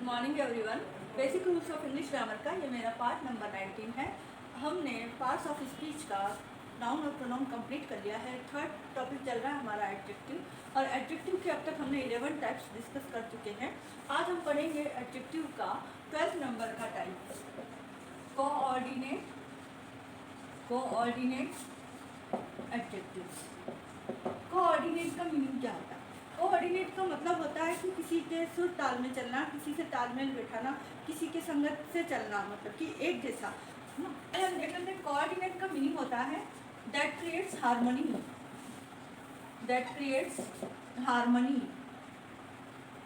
Morning everyone. Basic rules of English grammar का ये मेरा पार्ट नंबर 19 है। हमने पार्ट्स ऑफ स्पीच का नाउन और प्रोनाउन कंप्लीट कर लिया है। थर्ड टॉपिक चल रहा है हमारा एडजेक्टिव, और एडजेक्टिव के अब तक हमने 11 टाइप्स डिस्कस कर चुके हैं। आज हम पढ़ेंगे एडजेक्टिव का 12 नंबर का टाइप, कोऑर्डिनेट एडजेक्टिव्स। कोऑर्डिनेट का मीनिंग क्या होता है? कोऑर्डिनेट का मतलब होता है कि किसी के सुर ताल में चलना, किसी से तालमेल बैठाना, किसी के संगत से चलना, मतलब कि एक जैसा ना। हम देख लेते हैं कोऑर्डिनेट का मीनिंग होता है दैट क्रिएट्स हार्मनी।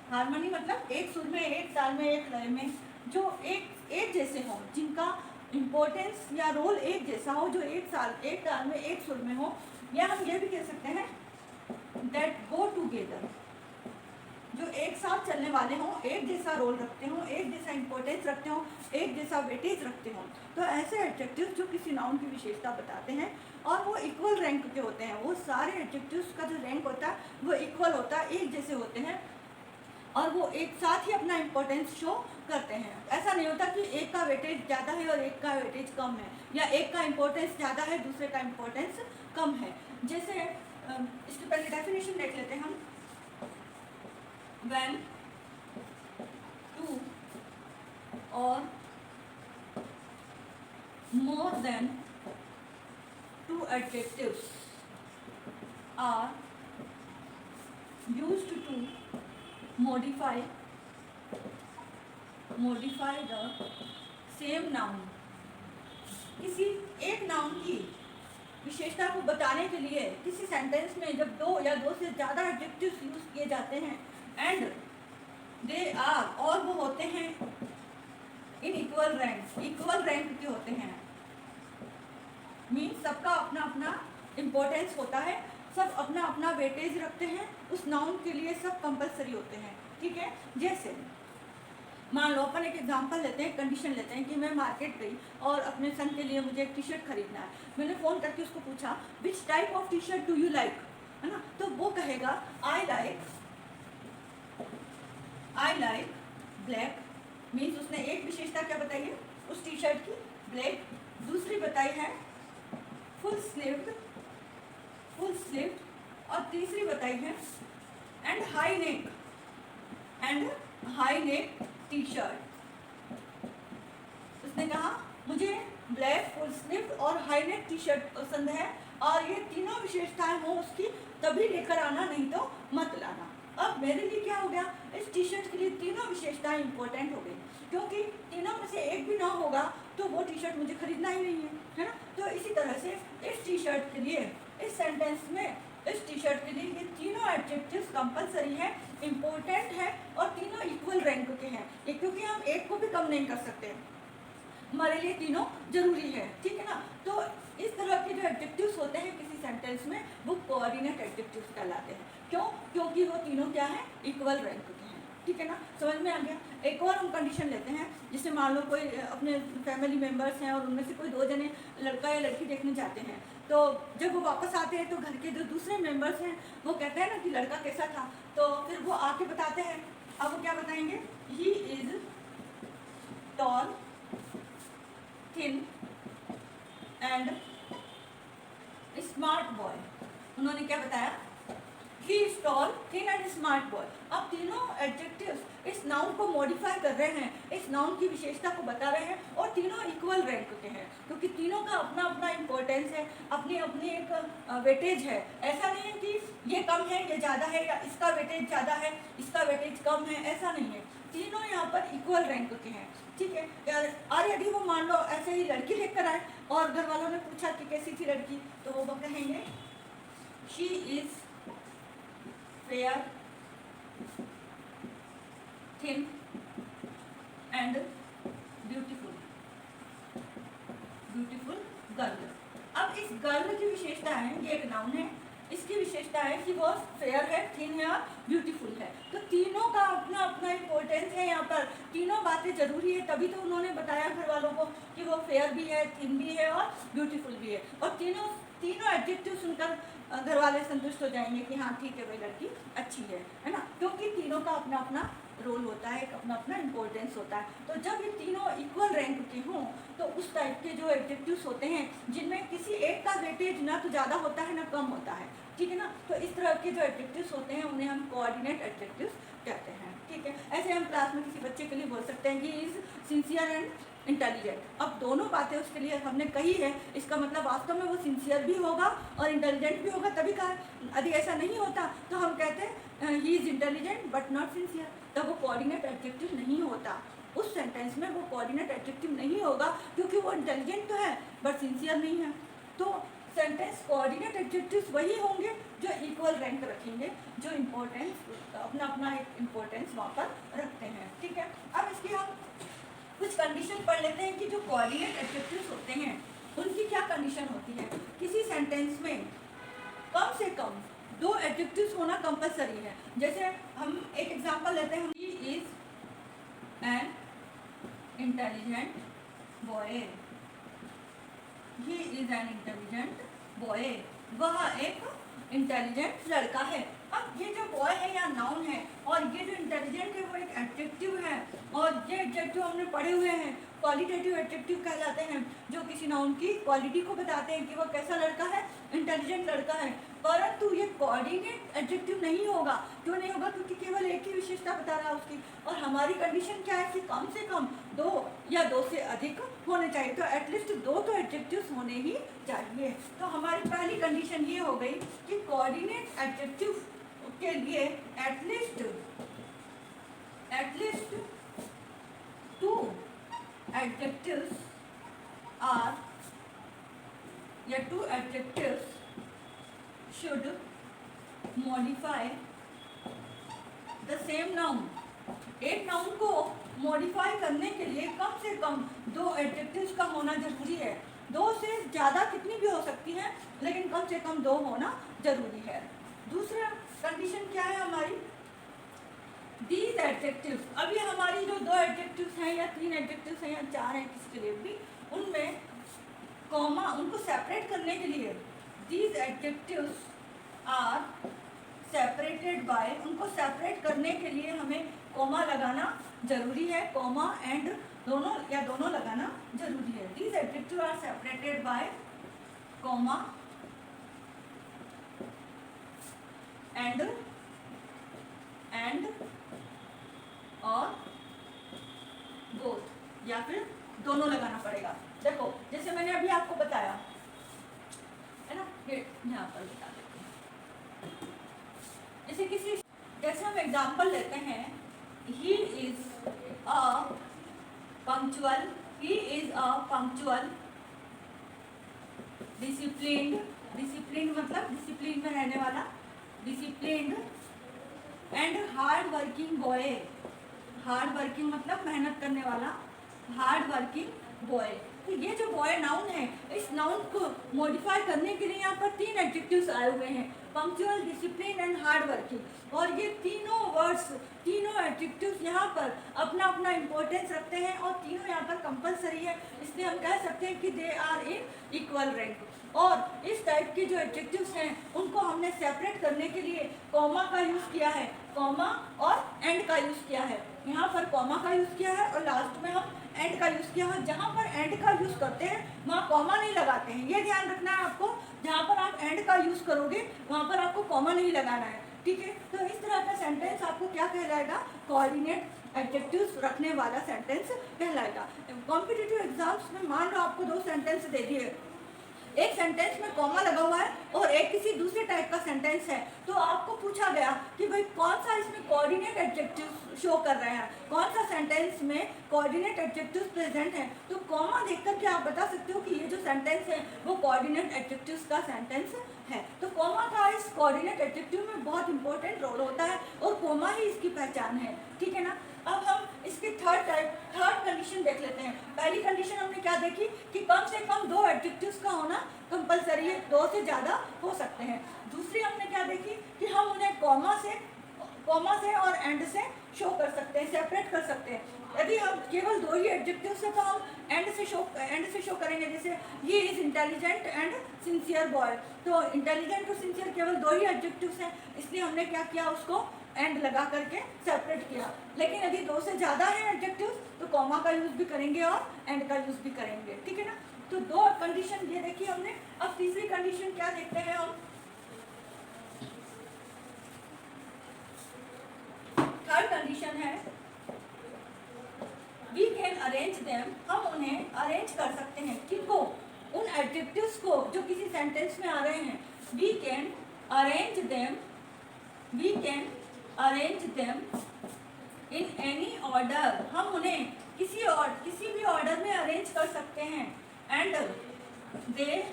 हार्मनी मतलब एक सुर में, एक ताल में, एक लय में, जो एक जैसे हों, जिनका इम्पोर्टेंस या रोल एक जैसा हो, जो एक ताल में, एक सुर में हो। या हम ये भी कह सकते हैं दैट गो टूगेदर, जो एक साथ चलने वाले हों, एक जैसा रोल रखते हों, एक जैसा इंपॉर्टेंस रखते हों, एक जैसा वेटेज रखते हों। तो ऐसे एडजेक्टिव्स जो किसी नाउन की विशेषता बताते हैं और वो इक्वल रैंक के होते हैं। वो सारे एडजेक्टिव्स का जो रैंक होता है वो इक्वल होता है, एक जैसे होते हैं, और वो एक साथ ही अपना इम्पोर्टेंस शो करते हैं। ऐसा नहीं होता कि एक का वेटेज ज़्यादा है और एक का वेटेज कम है, या एक का इम्पोर्टेंस ज़्यादा है, दूसरे का इम्पोर्टेंस कम है। जैसे इसके पहले डेफिनेशन देख लेते हैं हम। When two or more than two adjectives are used to modify the same noun, किसी एक नाउन की विशेषता को बताने के लिए किसी सेंटेंस में जब दो या दो से ज़्यादा एडजेक्टिव्स यूज किए जाते हैं, एंड दे आर, और वो होते हैं इन इक्वल रैंक के होते हैं। मीन्स सबका अपना अपना इम्पोर्टेंस होता है, सब अपना अपना वेटेज रखते हैं, उस नाउन के लिए सब कंपलसरी होते हैं। ठीक है, जैसे मान लो अपन एक एग्जांपल लेते हैं, कंडीशन लेते हैं कि मैं मार्केट गई और अपने सन के लिए मुझे एक टी शर्ट खरीदना है। मैंने फ़ोन करके उसको पूछा which type of T shirt do you like, है ना। तो वो कहेगा आई लाइक ब्लैक। मीन्स उसने एक विशेषता क्या बताई है उस टी शर्ट की, ब्लैक। दूसरी बताई है फुल स्लीव्ड, और तीसरी बताई है and high neck T shirt. उसने कहा मुझे ब्लैक, फुल स्लीव्ड और हाई नेक टी शर्ट पसंद है, और ये तीनों विशेषताएं हो उसकी तभी लेकर आना, नहीं तो मत लाना। अब मेरे लिए क्या हो गया, इस टी शर्ट के लिए तीनों विशेषताएं इंपॉर्टेंट हो गई, क्योंकि तीनों में से एक भी ना होगा तो वो टी शर्ट मुझे खरीदना ही नहीं है ना। तो इसी तरह से इस टी शर्ट के लिए, इस सेंटेंस में इस टी शर्ट के लिए ये तीनों एडजेक्टिव्स कंपलसरी है, इम्पोर्टेंट है, और तीनों इक्वल रैंक के हैं, क्योंकि हम एक को भी कम नहीं कर सकते, हमारे लिए तीनों जरूरी है। ठीक है ना। तो इस तरह के जो एडजेक्टिव्स होते हैं किसी सेंटेंस में, वो कोऑर्डिनेट एडजेक्टिव्स कहलाते हैं। क्यों? क्योंकि वो तीनों क्या है, इक्वल रैंक के हैं। ठीक है ना, समझ में आ गया। एक और हम कंडीशन लेते हैं, जैसे मान लो कोई अपने फैमिली मेम्बर्स हैं और उनमें से कोई दो जने लड़का या लड़की देखने जाते हैं, तो जब वो वापस आते हैं तो घर के जो दूसरे मेम्बर्स हैं वो कहते हैं ना कि लड़का कैसा था, तो फिर वो आके बताते हैं। अब वो क्या बताएंगे, he is tall, thin and smart boy. उन्होंने क्या बताया, he is tall, thin and smart boy. अब तीनों एडजेक्टिव्स इस नाउन को मॉडिफाई कर रहे हैं, इस नाउन की विशेषता को बता रहे हैं, और तीनों इक्वल रैंक के हैं, क्योंकि तीनों का अपना अपना इम्पोर्टेंस है, अपनी अपनी एक वेटेज है। ऐसा नहीं है कि ये कम है, ये ज़्यादा है, या इसका वेटेज ज़्यादा है, इसका वेटेज कम है, ऐसा नहीं है। तीनों यहाँ पर इक्वल रैंक के हैं। ठीक है। और यदि वो मान लो ऐसे ही लड़की लेकर आए और घर वालों ने पूछा कि कैसी थी लड़की, तो वो कहेंगे she is fair, thin and beautiful girl. अब इस गर्ल की विशेषता है, ये एक नाउन है, इसकी विशेषता है कि वो फेयर है, थिन है और ब्यूटीफुल है। तो तीनों का अपना अपना इम्पोर्टेंस है, यहाँ पर तीनों बातें जरूरी है, तभी तो उन्होंने बताया घर वालों को कि वो फेयर भी है, थिन भी है और ब्यूटीफुल भी है। और तीनों एडजेक्टिव सुनकर घर वाले संतुष्ट हो जाएंगे कि हाँ ठीक है भाई लड़की अच्छी है ना, क्योंकि तीनों का अपना अपना रोल होता है, एक अपना अपना इम्पोर्टेंस होता है। तो जब ये तीनों इक्वल रैंक के हों तो उस टाइप के जो एडजेक्टिव्स होते हैं जिनमें किसी एक का वेटेज ना तो ज़्यादा होता है ना कम होता है, ठीक है ना, तो इस तरह के जो एडजेक्टिव्स होते हैं उन्हें हम कोऑर्डिनेट एडजेक्टिव्स कहते हैं, ठीक है। ऐसे हम क्लास में किसी बच्चे के लिए बोल सकते हैं कि इज़ सिंसियर एंड इंटेलिजेंट। अब दोनों बातें उसके लिए हमने कही है, इसका मतलब वास्तव में वो सिंसियर भी होगा और इंटेलिजेंट भी होगा, तभी कहा। यदि ऐसा नहीं होता तो हम कहते हैं he is intelligent but not sincere, तब वो कोऑर्डिनेट एडजेक्टिव नहीं होता। उस सेंटेंस में वो कोऑर्डिनेट एडजेक्टिव नहीं होगा क्योंकि वो इंटेलिजेंट तो है बट सिंसियर नहीं है। तो सेंटेंस कोऑर्डिनेट एडजेक्टिव्स वही होंगे जो इक्वल रैंक रखेंगे, जो इम्पोर्टेंस अपना अपना एक इम्पोर्टेंस वहाँ पर रखते हैं, ठीक है। अब इसकी हम कुछ कंडीशन पढ़ लेते हैं कि जो कोऑर्डिनेट एडजेक्टिव्स होते हैं उनकी क्या कंडीशन होती है। किसी सेंटेंस में कम से कम 2 एडजेक्टिव्स होना कंपलसरी है। जैसे हम एक एग्जांपल लेते हैं, he is an intelligent boy, he is an intelligent boy, वह एक इंटेलिजेंट लड़का है। अब ये जो बॉय है या नाउन है और ये जो इंटेलिजेंट है वो एक एडजेक्टिव है, और ये एडजेक्टिव हमने पढ़े हुए हैं क्वालिटेटिव एडजेक्टिव कहलाते हैं, जो किसी नाउन की क्वालिटी को बताते हैं कि वह कैसा लड़का है, इंटेलिजेंट लड़का है। परंतु ये कोऑर्डिनेट एडजेक्टिव नहीं होगा। क्यों नहीं होगा? क्योंकि केवल एक ही विशेषता बता रहा है उसकी, और हमारी कंडीशन क्या है कि कम से कम 2 या 2 से अधिक होने चाहिए। तो एटलीस्ट 2 तो एडजेक्टिव्स होने ही चाहिए। तो हमारी पहली कंडीशन ये हो गई कि कोऑर्डिनेट एडजेक्टिव के लिए एटलीस्ट 2 adjectives are या 2 adjectives should modify the same noun। एक नाउन को मॉडिफाई करने के लिए कम से कम 2 एडजेक्टिव्स का होना जरूरी है। 2 से ज़्यादा कितनी भी हो सकती है, लेकिन कम से कम 2 होना जरूरी है। दूसरा कंडीशन क्या है हमारी, These adjectives, अभी हमारी जो 2 एडजेक्टिव्स हैं या 3 एडजेक्टिव्स हैं या 4 हैं किसी के लिए भी, उनमें कॉमा, उनको सेपरेट करने के लिए These adjectives are separated by, उनको सेपरेट करने के लिए हमें कॉमा लगाना जरूरी है। कॉमा एंड दोनों या दोनों लगाना जरूरी है। These adjectives are separated by comma and और बोथ, या फिर दोनों लगाना पड़ेगा। देखो जैसे मैंने अभी आपको बताया है ना, यहाँ पर बता देते हैं। जैसे हम एग्जाम्पल लेते हैं, he is a punctual, he is a punctual, disciplined, discipline मतलब डिसिप्लिन में रहने वाला, disciplined and hard working boy. Hard working मतलब मेहनत करने वाला, हार्ड वर्किंग बॉय। तो ये जो बॉय नाउन है, इस नाउन को मॉडिफाई करने के लिए यहाँ पर 3 एडजेक्टिव्स आए हुए हैं, punctual, discipline and hard working. और ये तीनों वर्ड्स, तीनों एडजेक्टिव्स यहाँ पर अपना अपना इम्पोर्टेंस रखते हैं और तीनों यहाँ पर कंपलसरी है, इसलिए हम कह सकते हैं कि they are in equal rank. और इस टाइप के जो एडजेक्टिव्स हैं उनको हमने सेपरेट करने के लिए कॉमा का यूज़ किया है, कॉमा और एंड का यूज़ किया है। यहाँ पर कॉमा का यूज़ किया है और लास्ट में हम एंड का यूज़ किया है। जहाँ पर एंड का यूज़ करते हैं वहाँ कॉमा नहीं लगाते हैं, ये ध्यान रखना है आपको। जहाँ पर आप एंड का यूज़ करोगे वहाँ पर आपको कॉमा नहीं लगाना है, ठीक है। तो इस तरह का सेंटेंस आपको क्या कहलाएगा, कोऑर्डिनेट एडजेक्टिव्स रखने वाला सेंटेंस कहलाएगा। कॉम्पिटिटिव एग्जाम्स में मान लो आपको 2 सेंटेंस दे दिए, एक सेंटेंस में कॉमा लगा हुआ है और एक किसी दूसरे टाइप का सेंटेंस है, तो आपको पूछा गया कि भाई कौन सा इसमें कोऑर्डिनेट एडजेक्टिव शो कर रहे हैं, कौन सा सेंटेंस में कोऑर्डिनेट एडजेक्टिव्स प्रेजेंट हैं। तो कॉमा देखकर के आप बता सकते हो कि ये जो सेंटेंस है वो कोऑर्डिनेट एडजेक्टिव्स का सेंटेंस है। तो कॉमा का इस कोऑर्डिनेट एडजेक्टिव में बहुत इंपॉर्टेंट रोल होता है और कॉमा ही इसकी पहचान है, ठीक है ना। अब हम इसके थर्ड कंडीशन देख लेते हैं। पहली कंडीशन हमने क्या देखी कि कम से कम 2 एडजेक्टिव्स का होना कंपलसरी है, 2 से ज़्यादा हो सकते हैं। दूसरी हमने क्या देखी कि हम उन्हें कॉमा से और एंड से शो कर सकते हैं, सेपरेट कर सकते हैं। यदि हम केवल 2 ही एडजेक्टिव से, तो हम एंड से शो करेंगे। जैसे ये is intelligent and sincere boy, तो इंटेलिजेंट और सिंसियर केवल 2 ही एडजेक्टिव्स हैं, इसलिए हमने क्या किया, उसको एंड लगा करके सेपरेट किया। लेकिन यदि 2 से ज़्यादा है एडजेक्टिव्स तो कॉमा का यूज़ भी करेंगे और एंड का यूज़ भी करेंगे, ठीक है ना। तो 2 कंडीशन ये देखी हमने। अब तीसरी कंडीशन क्या देखते हैं हम, थर्ड कंडीशन है वी कैन अरेंज देम, हम उन्हें अरेंज कर सकते हैं, किनको, उन एडजेक्टिव्स को जो किसी सेंटेंस में आ रहे हैं। We can arrange them, we can arrange them in any order, हम उन्हें किसी भी ऑर्डर में अरेंज कर सकते हैं। And they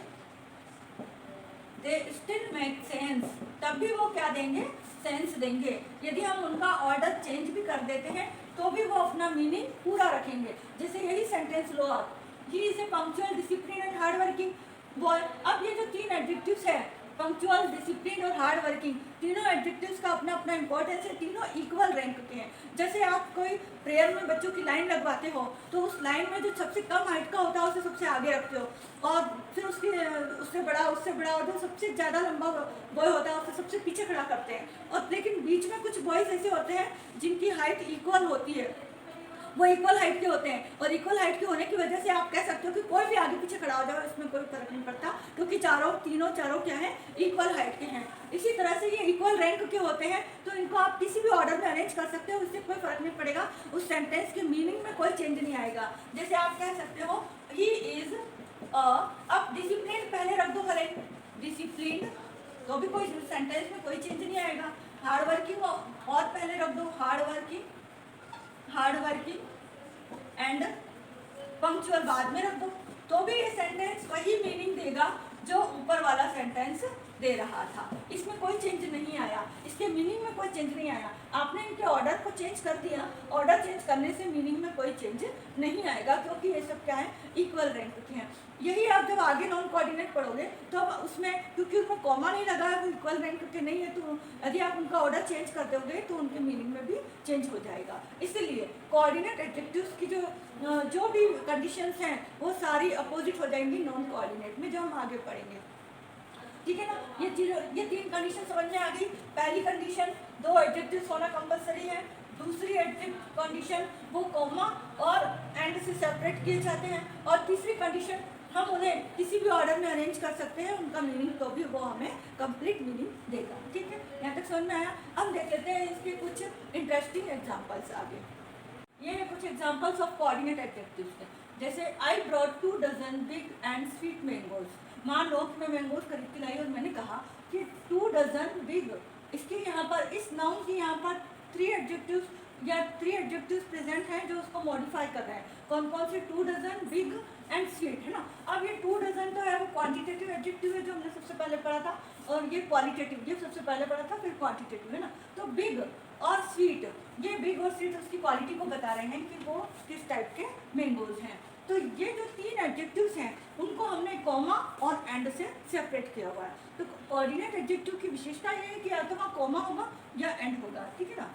still make sense, तब भी वो क्या देंगे, सेंस देंगे। यदि हम उनका ऑर्डर चेंज भी कर देते हैं तो भी वो अपना मीनिंग पूरा रखेंगे। जैसे यही सेंटेंस लो आप, he is a punctual, discipline and hard working boy. अब ये जो 3 एडजेक्टिव्स है, पंक्चुअल, डिसिप्लिन और हार्ड वर्किंग, तीनों एडजेक्टिव्स का अपना अपना इंपॉर्टेंस है, तीनों इक्वल रैंक के हैं। जैसे आप कोई प्रेयर में बच्चों की लाइन लगवाते हो तो उस लाइन में जो सबसे कम हाइट का होता है उसे सबसे आगे रखते हो, और फिर उससे बड़ा और जो सबसे ज़्यादा लंबा बॉय होता है उसे सबसे पीछे खड़ा करते हैं। और लेकिन बीच में कुछ बॉयज़ ऐसे होते हैं जिनकी हाइट इक्वल होती है, वो इक्वल हाइट के होते हैं, और इक्वल हाइट के होने की वजह से आप कह सकते हो कि कोई भी आगे पीछे खड़ा हो जाए इसमें कोई फर्क नहीं पड़ता, क्योंकि तीनों चारों क्या है, इक्वल हाइट के हैं। इसी तरह से ये इक्वल रैंक के होते हैं, तो इनको आप किसी भी ऑर्डर में अरेंज कर सकते हो, इससे कोई फर्क नहीं पड़ेगा, उस सेंटेंस के मीनिंग में कोई चेंज नहीं आएगा। जैसे आप कह सकते हो ही इज अब डिसिप्लिन पहले रख दो, हरे डिसिप्लिन, तो भी कोई सेंटेंस में कोई चेंज नहीं आएगा। हार्ड वर्किंग और पहले रख दो, हार्ड वर्किंग एंड पंक्चुअल बाद में रख दो, तो भी ये सेंटेंस वही मीनिंग देगा जो ऊपर वाला सेंटेंस दे रहा था। इसमें कोई चेंज नहीं आया, इसके मीनिंग में कोई चेंज नहीं आया। आपने इनके ऑर्डर को चेंज कर दिया, ऑर्डर चेंज करने से मीनिंग में कोई चेंज नहीं आएगा, क्योंकि ये सब क्या है, इक्वल रैंक के हैं। यही आप जब आगे नॉन कोऑर्डिनेट पढ़ोगे तो अब उसमें, क्योंकि उसमें कॉमा नहीं लगा है, वो इक्वल रैंक के नहीं है, तो यदि आप उनका ऑर्डर चेंज कर दोगे तो उनके मीनिंग में भी चेंज हो जाएगा। इसलिए कोऑर्डिनेट एडजेक्टिव्स की जो भी कंडीशंस हैं वो सारी अपोजिट हो जाएंगी नॉन कोऑर्डिनेट में, जो हम आगे पढ़ेंगे, ठीक है ना। ये 3 कंडीशन समझ में आ गई। पहली कंडीशन 2 एडजेक्टिव्स होना कंपलसरी है। दूसरी कंडीशन वो कॉमा और एंड से सेपरेट किए जाते हैं। और तीसरी कंडीशन हम उन्हें किसी भी ऑर्डर में अरेंज कर सकते हैं, उनका मीनिंग तो भी वो हमें कंप्लीट मीनिंग देगा, ठीक है। यहाँ तक समझ में आया। अब देख लेते हैं इसके कुछ इंटरेस्टिंग एग्जाम्पल्स आगे। ये है कुछ एग्जाम्पल्स ऑफ कोऑर्डिनेट एडजेक्टिव्स के। जैसे I brought 2 dozen big and sweet mangoes. मान लो मैं मैंगोज खरीद के लाई और मैंने कहा कि 2 डजन बिग, इसके यहाँ पर इस नाउन की यहाँ पर 3 एडजेक्टिव्स प्रेजेंट हैं जो उसको मॉडिफाई कर रहे हैं। कौन कौन से? 2 डजन, बिग एंड स्वीट, है ना। अब ये 2 डजन तो है वो क्वांटिटेटिव एडजेक्टिव है जो हमने सबसे पहले पढ़ा था, और ये क्वालिटेटिव, ये सबसे पहले पढ़ा था, फिर क्वांटिटेटिव, है ना। तो बिग और स्वीट, ये बिग और स्वीट उसकी क्वालिटी को बता रहे हैं कि वो किस टाइप के मैंगोज हैं। तो ये जो 3 एडजेक्टिव्स हैं उनको हमने कॉमा और एंड से सेपरेट किया हुआ है। तो कोऑर्डिनेट एडजेक्टिव की विशेषता ये है कि या तो वहाँ कॉमा होगा या एंड होगा, ठीक है ना।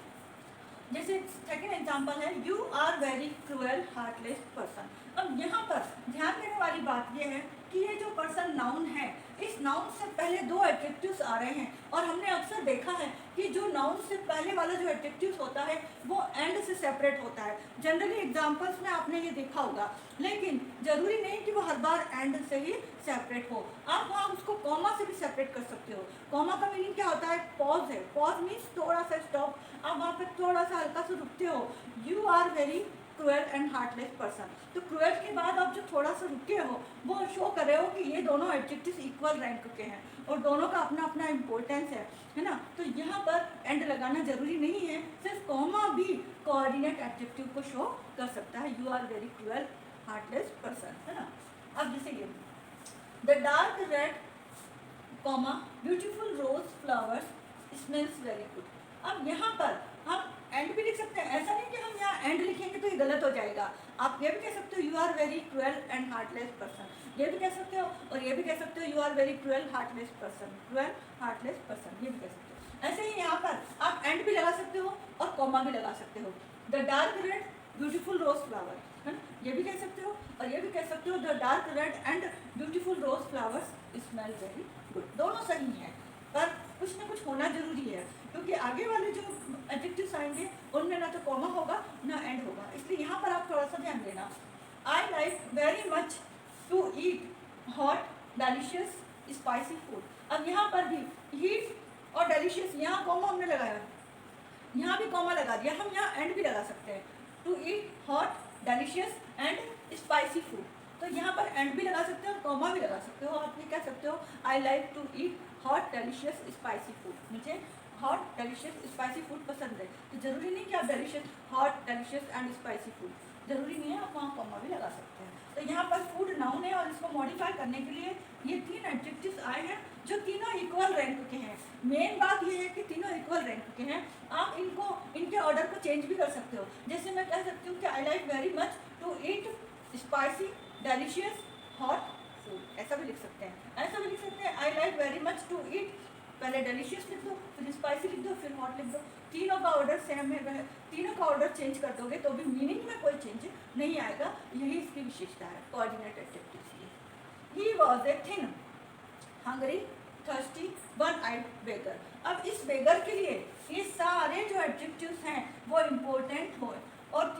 जैसे सेकेंड एग्जाम्पल है you are very cruel heartless person. अब यहाँ पर ध्यान देने वाली बात यह है कि ये जो पर्सन नाउन है, इस नाउन से पहले 2 एडजेक्टिव्स आ रहे हैं, और हमने अक्सर देखा है कि जो नाउन से पहले वाला जो एडजेक्टिव्स होता है वो एंड से सेपरेट होता है। जनरली एग्जाम्पल्स में आपने ये देखा होगा, लेकिन जरूरी नहीं कि वो हर बार एंड से ही सेपरेट हो। आप वहाँ उसको कॉमा से भी सेपरेट कर सकते हो। कॉमा का मीनिंग क्या होता है? पॉज है। पॉज मीन्स थोड़ा सा स्टॉप, आप वहाँ पर थोड़ा सा हल्का सा रुकते हो। You are very cruel and heartless person, तो क्रूएल के बाद आप जो थोड़ा सा रुके हो वो शो कर रहे हो कि ये दोनों एडजेक्टिव्स इक्वल रैंक के हैं और दोनों का अपना अपना इम्पोर्टेंस है ना। तो यहाँ पर एंड लगाना जरूरी नहीं है, सिर्फ कॉमा भी कोऑर्डिनेट एडजेक्टिव को शो कर सकता है। You are very cruel heartless person, है ना। अब जैसे ये the dark red comma beautiful rose flowers smells very good. अब यहाँ पर हम एंड भी लिख सकते हैं, ऐसा नहीं कि हम यहाँ एंड लिखेंगे तो ये गलत हो जाएगा। आप ये भी कह सकते हो you are very cruel and heartless person, ये भी कह सकते हो, और ये भी कह सकते हो you are very cruel heartless person, cruel heartless person, ये भी कह सकते हो। ऐसे ही यहाँ पर आप एंड भी लगा सकते हो और कॉमा भी लगा सकते हो। The dark red beautiful rose flower, है ना, ये भी कह सकते हो, और ये भी कह सकते हो the dark red and beautiful rose flowers smell very good. दोनों सही हैं, पर कुछ ना कुछ होना जरूरी है, क्योंकि आगे वाले जो एडजेक्टिव्स आएंगे उनमें ना तो कॉमा होगा ना एंड होगा। इसलिए यहाँ पर आप थोड़ा सा ध्यान देना। I like very much to eat hot delicious spicy food. अब यहाँ पर भी हीट और डेलिशियस, यहाँ कॉमा हमने लगाया, यहाँ भी कॉमा लगा दिया, हम यहाँ एंड भी लगा सकते हैं, to eat hot delicious and spicy food. तो यहाँ पर एंड भी लगा सकते हो और कॉमा भी लगा सकते हो। आप ये कह सकते हो I like to eat hot delicious spicy food, मुझे हॉट डेलिशियस स्पाइसी फूड पसंद है। तो जरूरी नहीं कि आप delicious hot delicious and spicy food, जरूरी नहीं है, आप वहाँ कॉमा भी लगा सकते हैं। तो यहाँ पर फूड नाउन है और इसको मॉडिफाई करने के लिए ये 3 एडजेक्टिव्स आए हैं जो तीनों इक्वल रैंक के हैं। मेन बात ये है कि तीनों इक्वल रैंक के हैं। आप इनको इनके ऑर्डर को चेंज भी कर सकते हो। जैसे मैं कह सकती हूँ कि I like very much to eat spicy delicious hot food, ऐसा भी लिख सकते हैं। ऐसा भी लिख सकते हैं I like very much to eat, पहले डेलिशियस लिख दो, फिर स्पाइसी लिख दो, फिर हॉट लिख दो। तीनों का ऑर्डर सेम है, तीनों का ऑर्डर चेंज कर दोगे तो भी मीनिंग में कोई चेंज नहीं आएगा। यही इसकी विशेषता है कोऑर्डिनेट एडजेक्टिव्स की। He was a thin hungry thirsty one eyed beggar. अब इस बेगर के लिए ये सारे जो एडजेक्टिव्स हैं वो इम्पोर्टेंट हो और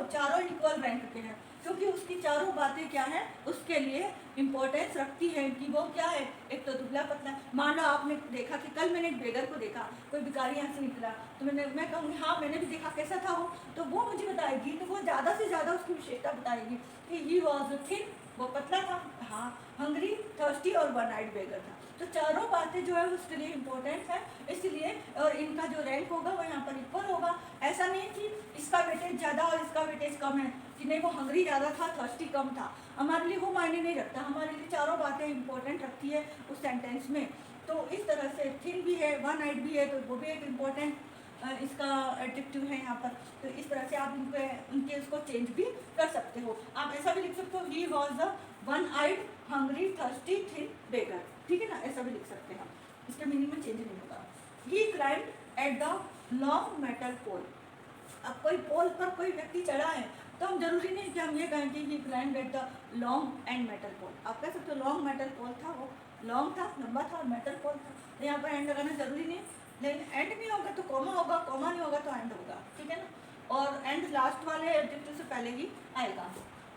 चारों इक्वल रैंक के हैं, क्योंकि उसकी चारों बातें क्या है उसके लिए इम्पोर्टेंस रखती है कि वो क्या है। एक तो दुबला पतला, मान लो आपने देखा कि कल मैंने एक बेगर को देखा, कोई भिखारी यहाँ से निकला, तो मैं कहूँगी हाँ मैंने भी देखा, कैसा था वो, तो वो मुझे बताएगी, तो वो ज़्यादा से ज़्यादा उसकी विशेषता बताएगी कि ही वॉज थिन, वो पतला था, हाँ, हंगरी थर्स्टी और वन आइड बेगर था। तो चारों बातें जो है उसके लिए इम्पोर्टेंट है, इसलिए और इनका जो रैंक होगा वो यहाँ पर इक्वल होगा। ऐसा नहीं कि इसका वेटेज ज़्यादा और इसका वेटेज कम है, कि नहीं वो हंगरी ज़्यादा था थर्स्टी कम था, हमारे लिए वो मायने नहीं रखता। हमारे लिए चारों बातें इंपॉर्टेंट रखती है उस सेंटेंस में। तो इस तरह से थिन भी है, वन आइड भी है, तो वो भी एक इम्पॉर्टेंट इसका एडजेक्टिव है यहाँ पर। तो इस तरह से आप उनके उसको चेंज भी कर सकते हो। आप ऐसा भी लिख सकते हो he was the one eyed hungry thirsty thin beggar, ठीक है ना, ऐसा भी लिख सकते हैं। इसके मीनिंग में चेंज नहीं होगा। He climb at the long metal pole. अब कोई पोल पर कोई व्यक्ति चढ़ा है तो हम जरूरी नहीं कि हम ये कहें कि he climb at the long and metal pole. आप कह सकते हो लॉन्ग मेटल पोल था, वो लॉन्ग था, लंबा था, और मेटल पोल था, तो यहाँ पर एंड लगाना जरूरी नहीं। लेकिन एंड नहीं होगा तो कॉमा होगा, कॉमा नहीं होगा तो एंड होगा, ठीक है ना। और एंड लास्ट वाले एडजेक्टिव से पहले ही आएगा।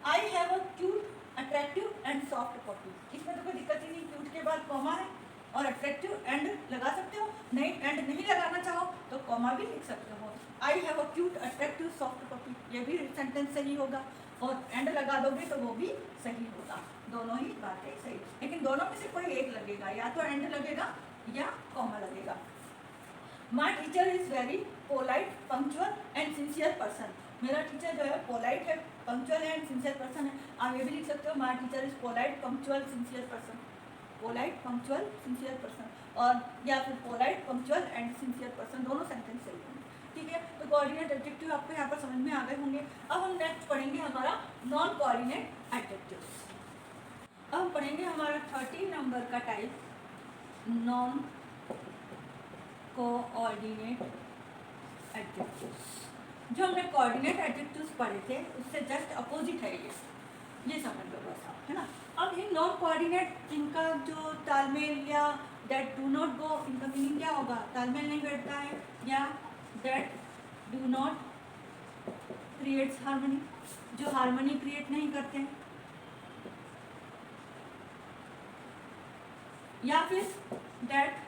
I have a cute attractive and soft puppy, इसमें तो कोई दिक्कत ही नहीं, क्यूट के बाद कॉमा है और अट्रैक्टिव एंड लगा सकते हो, नहीं एंड नहीं लगाना चाहो तो कॉमा भी लिख सकते हो। I have a cute attractive soft puppy, ये भी सेंटेंस सही होगा, और एंड लगा दोगे तो वो भी सही होगा। दोनों ही बातें सही, लेकिन दोनों में से कोई एक लगेगा, या तो एंड लगेगा या कॉमा लगेगा। My teacher is very polite punctual and sincere person. मेरा टीचर जो है पोलाइट है, पंक्चुअल है एंड सिंसियर पर्सन है। आप ये भी लिख सकते हो my teacher is polite punctual sincere person, polite punctual sincere person, और या फिर polite punctual and sincere person, दोनों सेंटेंस सही होंगे, ठीक है। तो कोऑर्डिनेट एडजेक्टिव आपको यहाँ पर समझ में आ गए होंगे। अब हम नेक्स्ट पढ़ेंगे हमारा नॉन कोऑर्डिनेट एडजेक्टिव। अब हम पढ़ेंगे हमारा 13 नंबर का टाइप नॉन कोऑर्डिनेट एडजेक्टिव्स। जो हमने कोऑर्डिनेट एडजेक्टिव्स पढ़े थे उससे जस्ट अपोजिट है ये समझ लो बस आप, है ना। अब इन नॉन कोऑर्डिनेट इनका जो तालमेल या दैट डू नॉट गो, इनका मीनिंग क्या होगा, तालमेल नहीं बैठता है, या that do not creates harmony, जो हार्मनी क्रिएट नहीं करते हैं, या फिर that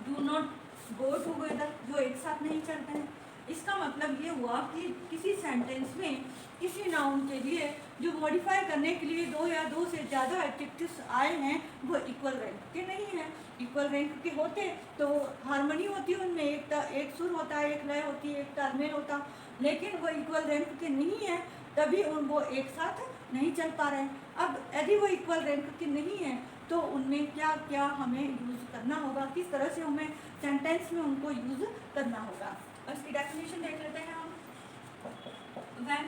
do not go together, जो एक साथ नहीं चलते हैं। इसका मतलब ये हुआ कि किसी सेंटेंस में किसी नाउन के लिए जो मॉडिफाई करने के लिए 2 या 2 से ज़्यादा एडजेक्टिव्स आए हैं वो इक्वल रैंक के नहीं हैं। इक्वल रैंक के होते तो हार्मनी होती है उनमें, एक सुर होता है, एक लय होती है, एक तालमेल होता, लेकिन वो इक्वल रैंक के नहीं है, तभी वो एक साथ नहीं चल पा रहे हैं। अब यदि वो इक्वल रैंक के नहीं है तो उनमें क्या क्या हमें यूज़ करना होगा, किस तरह से हमें सेंटेंस में उनको यूज़ करना होगा। और इसकी डेफिनेशन देख लेते हैं हम। When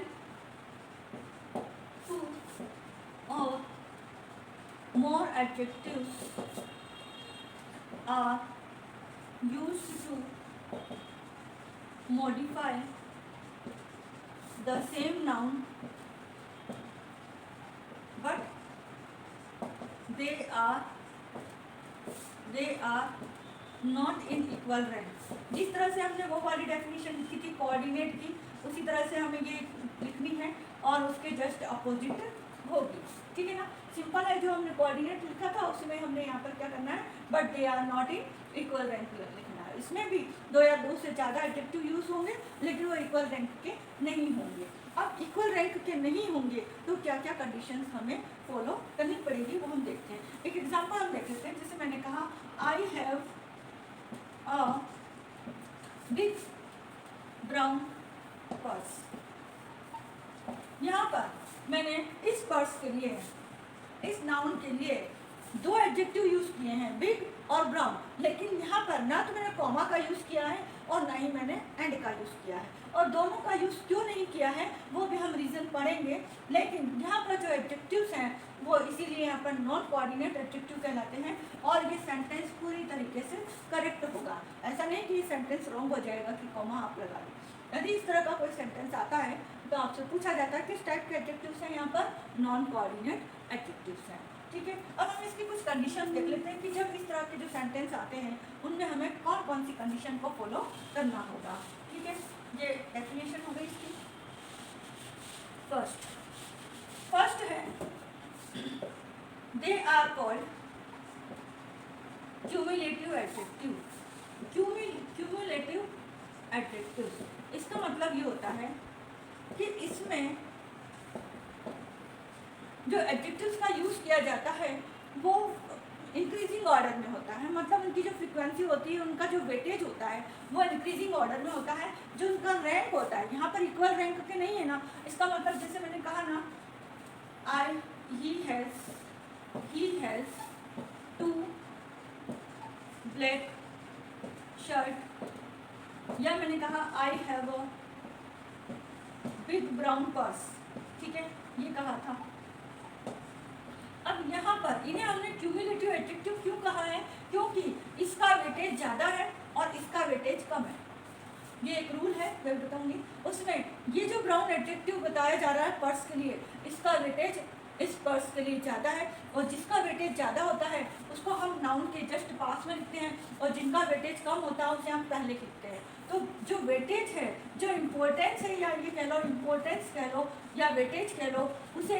2 or more adjectives are used to modify the same noun, but they are they are not in equal rank. जिस तरह से हमने वो वाली डेफिनेशन लिखी थी कोऑर्डिनेट की, उसी तरह से हमें ये लिखनी है और उसके जस्ट अपोजिट होगी, ठीक है ना। सिंपल है, जो हमने कोऑर्डिनेट लिखा था उसमें हमने यहाँ पर क्या करना है, but they are not in equal rank लिखना है। इसमें भी दो या दो से ज़्यादा एडजेक्टिव यूज होंगे, लेकिन वो इक्वल रैंक के नहीं होंगे। अब इक्वल रैंक के नहीं होंगे तो क्या क्या कंडीशंस हमें फॉलो करनी पड़ेगी वो हम देखते हैं। एक एग्जांपल हम देख लेते हैं। जैसे मैंने कहा I have a big brown purse. यहाँ पर मैंने इस पर्स के लिए, इस नाउन के लिए दो एडजेक्टिव यूज किए हैं, बिग और ब्राउन, लेकिन यहाँ पर ना तो मैंने कॉमा का यूज किया है और ना ही मैंने एंड का यूज किया है। और दोनों का यूज क्यों नहीं किया है वो भी हम रीजन पढ़ेंगे, लेकिन यहाँ पर जो एडजेक्टिव्स हैं वो इसीलिए यहाँ पर नॉन कोऑर्डिनेट एडजेक्टिव कहलाते हैं और ये सेंटेंस पूरी तरीके से करेक्ट होगा। ऐसा नहीं कि ये सेंटेंस रॉन्ग हो जाएगा कि कॉमा आप लगा दें। यदि इस तरह का कोई सेंटेंस आता है तो आपसे पूछा जाता है किस टाइप के एडजेक्टिव्स हैं, यहाँ पर नॉन कोऑर्डिनेट एडजेक्टिव्स हैं, ठीक है। अब हम इसकी कुछ कंडीशन देख लेते हैं कि जब इस तरह के जो सेंटेंस आते हैं उनमें हमें कौन कौन सी कंडीशन को फॉलो करना होगा, ठीक है। ये डेफिनेशन हो गई इसकी। फर्स्ट है they are called cumulative adjective. Cumulative adjective इसका मतलब ये होता है कि इसमें जो एडजेक्टिव्स का यूज किया जाता है वो इंक्रीजिंग ऑर्डर में होता है, मतलब उनकी जो फ्रीक्वेंसी होती है, उनका जो वेटेज होता है वो इंक्रीजिंग ऑर्डर में होता है। जो उनका रैंक होता है, यहाँ पर इक्वल रैंक के नहीं है ना, इसका मतलब जैसे मैंने कहा ना ही हैज 2 ब्लैक शर्ट, या मैंने कहा I have a big brown purse, ठीक है, ये कहा था। अब यहाँ पर इन्हें हमने क्यूमुलेटिव एडजेक्टिव क्यों कहा है, क्योंकि इसका वेटेज ज़्यादा है और इसका वेटेज कम है। ये एक रूल है, मैं बताऊंगी। उसमें ये जो ब्राउन एडजेक्टिव बताया जा रहा है पर्स के लिए, इसका वेटेज इस पर्स के लिए ज़्यादा है, और जिसका वेटेज ज़्यादा होता है उसको हम नाउन के जस्ट पास में लिखते हैं, और जिनका वेटेज कम होता है उसे हम पहले लिखते हैं। तो जो वेटेज है, जो इम्पोर्टेंस है, या ये कह लो इम्पोर्टेंस कह लो या वेटेज कह लो, उसे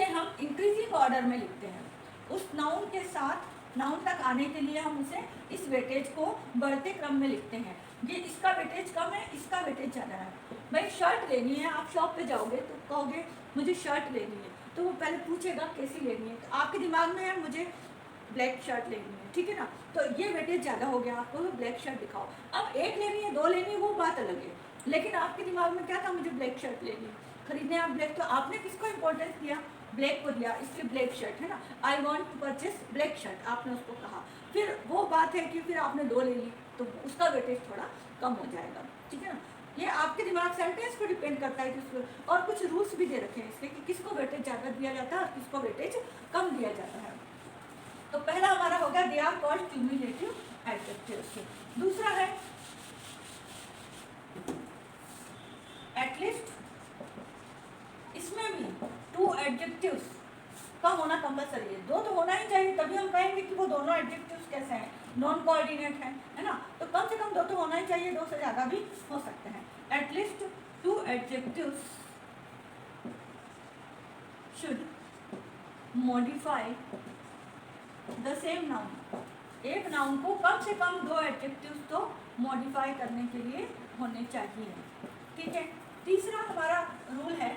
हम इंक्रीजिंग ऑर्डर में लिखते हैं। उस नाउन के साथ नाउन तक आने के लिए हम उसे इस वेटेज को बढ़ते क्रम में लिखते हैं। ये इसका वेटेज कम है, इसका वेटेज ज़्यादा है। भाई शर्ट लेनी है, आप शॉप पे जाओगे तो कहोगे मुझे शर्ट लेनी है, तो वो पहले पूछेगा कैसी लेनी है, तो आपके दिमाग में है मुझे ब्लैक शर्ट लेनी है, ठीक है ना। तो ये वेटेज ज़्यादा हो गया, आपको तो ब्लैक शर्ट दिखाओ। अब एक लेनी है, 2 लेनी है, वो बात अलग है, लेकिन आपके दिमाग में क्या था, मुझे ब्लैक शर्ट लेनी है, खरीदने आप ब्लैक, तो आपने किसको इंपॉर्टेंस दिया, ब्लैक को दिया, इसलिए ब्लैक शर्ट है ना। I want to purchase black shirt, आपने उसको कहा। फिर वो बात है कि फिर आपने 2 ले ली, तो उसका वेटेज थोड़ा कम हो जाएगा, ठीक है ना। ये आपके दिमाग सेंटेंस पर डिपेंड करता है किसको, और कुछ रूल्स भी दे रखे हैं इसके कि किसको वेटेज ज़्यादा दिया जाता है और किसको वेटेज कम दिया जाता है। तो पहला हमारा हो गया they are called cumulative adjectives. दूसरा है एटलीस्ट, इसमें भी 2 एडजेक्टिव्स का होना कंपलसरी है, 2 तो होना ही चाहिए, तभी हम कहेंगे कि वो दोनों एडजेक्टिव्स कैसे हैं, नॉन कोऑर्डिनेट है ना। तो कम से कम 2 तो होना ही चाहिए, 2 से ज़्यादा भी हो सकते हैं। At least 2 adjectives should modify the same noun. एक नाउन को कम से कम 2 एडजेक्टिव्स तो मॉडिफाई करने के लिए होने चाहिए, ठीक है। तीसरा हमारा रूल है,